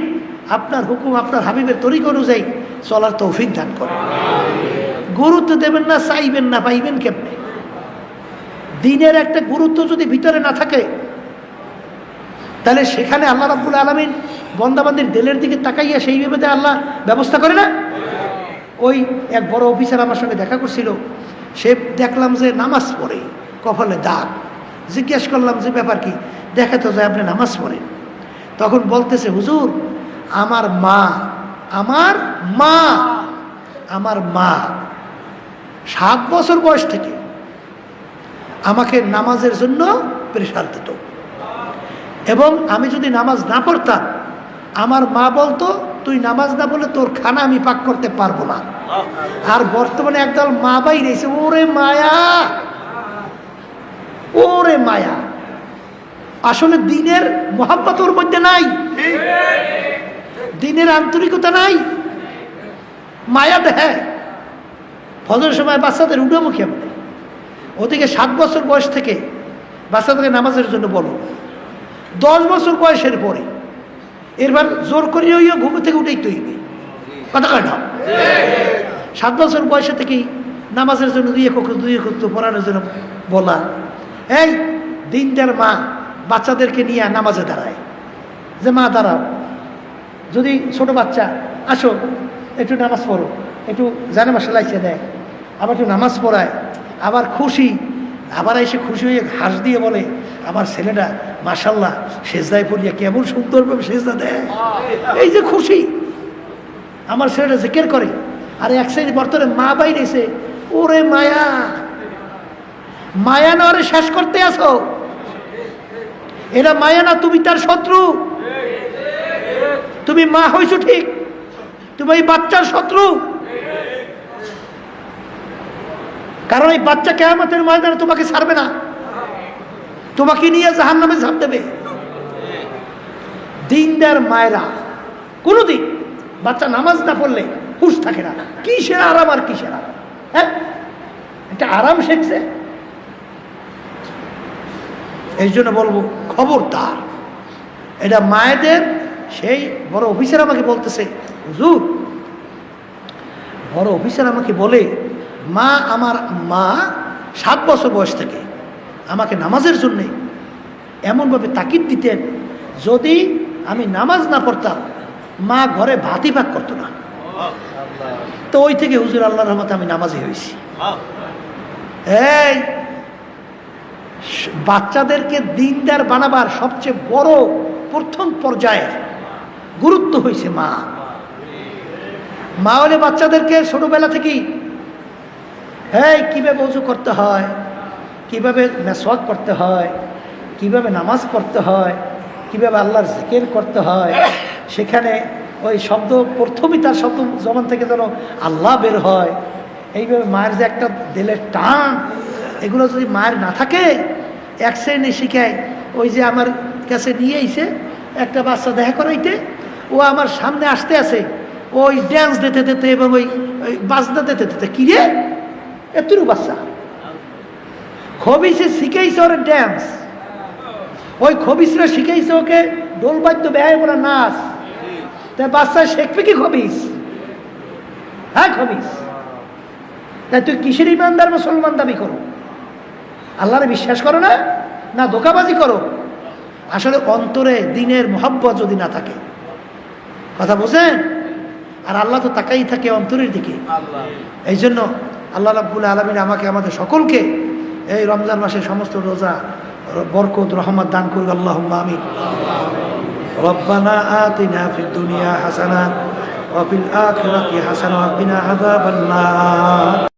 আপনার হুকুম, আপনার হাবিবের তরিকা অনুযায়ী চলার তৌফিক দান করেন। গুরুত্ব দেবেন না, চাইবেন না, পাইবেন কেমনে? দিনের একটা গুরুত্ব যদি ভিতরে না থাকে, তাহলে সেখানে আল্লাহ রাব্বুল আলামিন বন্দাবান্দির দিলের দিকে তাকাইয়া সেইভাবে আল্লাহ ব্যবস্থা করে না। ওই এক বড় অফিসার আমার সঙ্গে দেখা করছিল, সে দেখলাম যে নামাজ পড়ে, কপালে দাগ। জিজ্ঞেস করলাম যে ব্যাপার কি? দেখা তো যায় আপনি নামাজ পড়েন। তখন বলতেছে, হুজুর আমার মা 7 বছর বয়স থেকে আমাকে নামাজের জন্য প্রেশার দিত, এবং আমি যদি নামাজ না পড়তাম আমার মা বলতো তুই নামাজ না বলে তোর খানা আমি পাক করতে পারবো না। আর বর্তমানে একদল মা বাইরেছে, ওরে মায়া, ওরে মায়া। আসলে দিনের মহাব্বত ওর মধ্যে নাই, দিনের আন্তরিকতা নাই, মায়া দেয়। ফজরের সময় বাচ্চাদের উঠাবো কেমনে? ওদিকে 7 বছর বয়স থেকে বাচ্চাদেরকে নামাজের জন্য বলো, 10 বছর বয়সের পরে এরবার জোর করে ঘুম থেকে উঠেই তৈরি। কথা কয় না? 7 বছর বয়সে থেকেই নামাজের জন্য দুই একক তো পড়ানোর জন্য বলা। এই দিনদার মা বাচ্চাদেরকে নিয়ে নামাজে দাঁড়ায়, যে মা দাঁড়াও, যদি ছোট বাচ্চা আসো একটু নামাজ পড়ো, একটু জানে মাসে লাইছে দেয়, আবার একটু নামাজ পড়ায়, আবার খুশি, আবার এসে খুশি হয়ে হাঁস দিয়ে বলে আমার ছেলেটা মাশাল্লাহ সেজদায় পড়িয়া কেমন সুন্দরভাবে সেজদা দেয়, এই যে খুশি আমার ছেলেটা জিকির করে। আর এক শ্রেণী বর্তমানে মা বাইরেছে, ওরে মায়া, মায়া না ওরে শেষ করতে আসো, এরা মায়া না, তুমি তার শত্রু। তুমি মা হইছো ঠিক, তুমি এই বাচ্চার শত্রু। কারণ এই বাচ্চা কিয়ামতের ময়দানে তোমাকে ছাড়বে না, তোমাকে নিয়ে জাহান্নামে ঝাঁপ দেবে। দিনদার মায়েরা কোনোদিন বাচ্চা নামাজ না পড়লে হুঁশ থাকে না। কিসের আরাম আর কিসের আরাম? হ্যাঁ, এটা আরাম শেখছে। এই জন্য বলবো খবরদার, এটা মায়েদের। সেই বড় অফিসার আমাকে বলতেছে, হুজুর, বড় অফিসার আমাকে বলে, আমার মা 7 বছর বয়স থেকে আমাকে নামাজের জন্যে এমনভাবে তাকিদ দিতেন, যদি আমি নামাজ না পড়তাম মা ঘরে ভাতই পাক করতো না। তো ওই থেকে হুজুর আল্লাহর রহমতে আমি নামাজি হয়েছি। এই বাচ্চাদেরকে দিনদার বানাবার সবচেয়ে বড় প্রথম পর্যায়ে গুরুত্ব হয়েছে মা। মা হলে বাচ্চাদেরকে ছোটবেলা থেকেই কিভাবে ওযু করতে হয়, কিভাবে মেসওয়াক করতে হয়, কিভাবে নামাজ পড়তে হয়, কিভাবে আল্লাহর জিকির করতে হয়, সেখানে ওই শব্দ প্রথমই তার শব্দ জবান থেকে যেন আল্লাহ বের হয়, এইভাবে মায়ের যে একটা দিলের টান, এগুলো যদি মায়ের না থাকে, এক শ্রেণী শিখায়। ওই যে আমার কাছে নিয়ে এসে একটা বাচ্চা দেখা করাইতে, ও আমার সামনে আসতে আসে, ওই ড্যান্স দিতে দিতে এবং ওই বাজনা দিতে দিতে, কিরে এতটুকু বাচ্চা খবিসে শিখেইছে ওর ড্যান্স, ওই খবিসরা শিখেইছে ওকে ডোলবাদ্য ব্যয় করা নাচ। তাই বাচ্চা শিখবে কি খবিস? হ্যাঁ খবিস। তাই তুই কিসের ইমানদার মুসলমান দাবি করো? আল্লাহরে বিশ্বাস করো না, না ধোঁকাবাজি করো? আসলে অন্তরে দিনের মোহাব্বত যদি না থাকে, কথা বোঝেন? আর আল্লাহ তো তাকাই থাকে অন্তরের দিকে। এই জন্য আল্লাহ রাব্বুল আলামিন আমাকে আমাদের সকলকে এই রমজান মাসে সমস্ত রোজা বরকত রহমত দান করুক। আল্লাহুম্মা আমিন। রব্বানা আতিনা ফিদ দুনিয়া হাসানাহ ওয়া ফিল আখিরাতি হাসানাহ ওয়া কিনা আযাবান নার।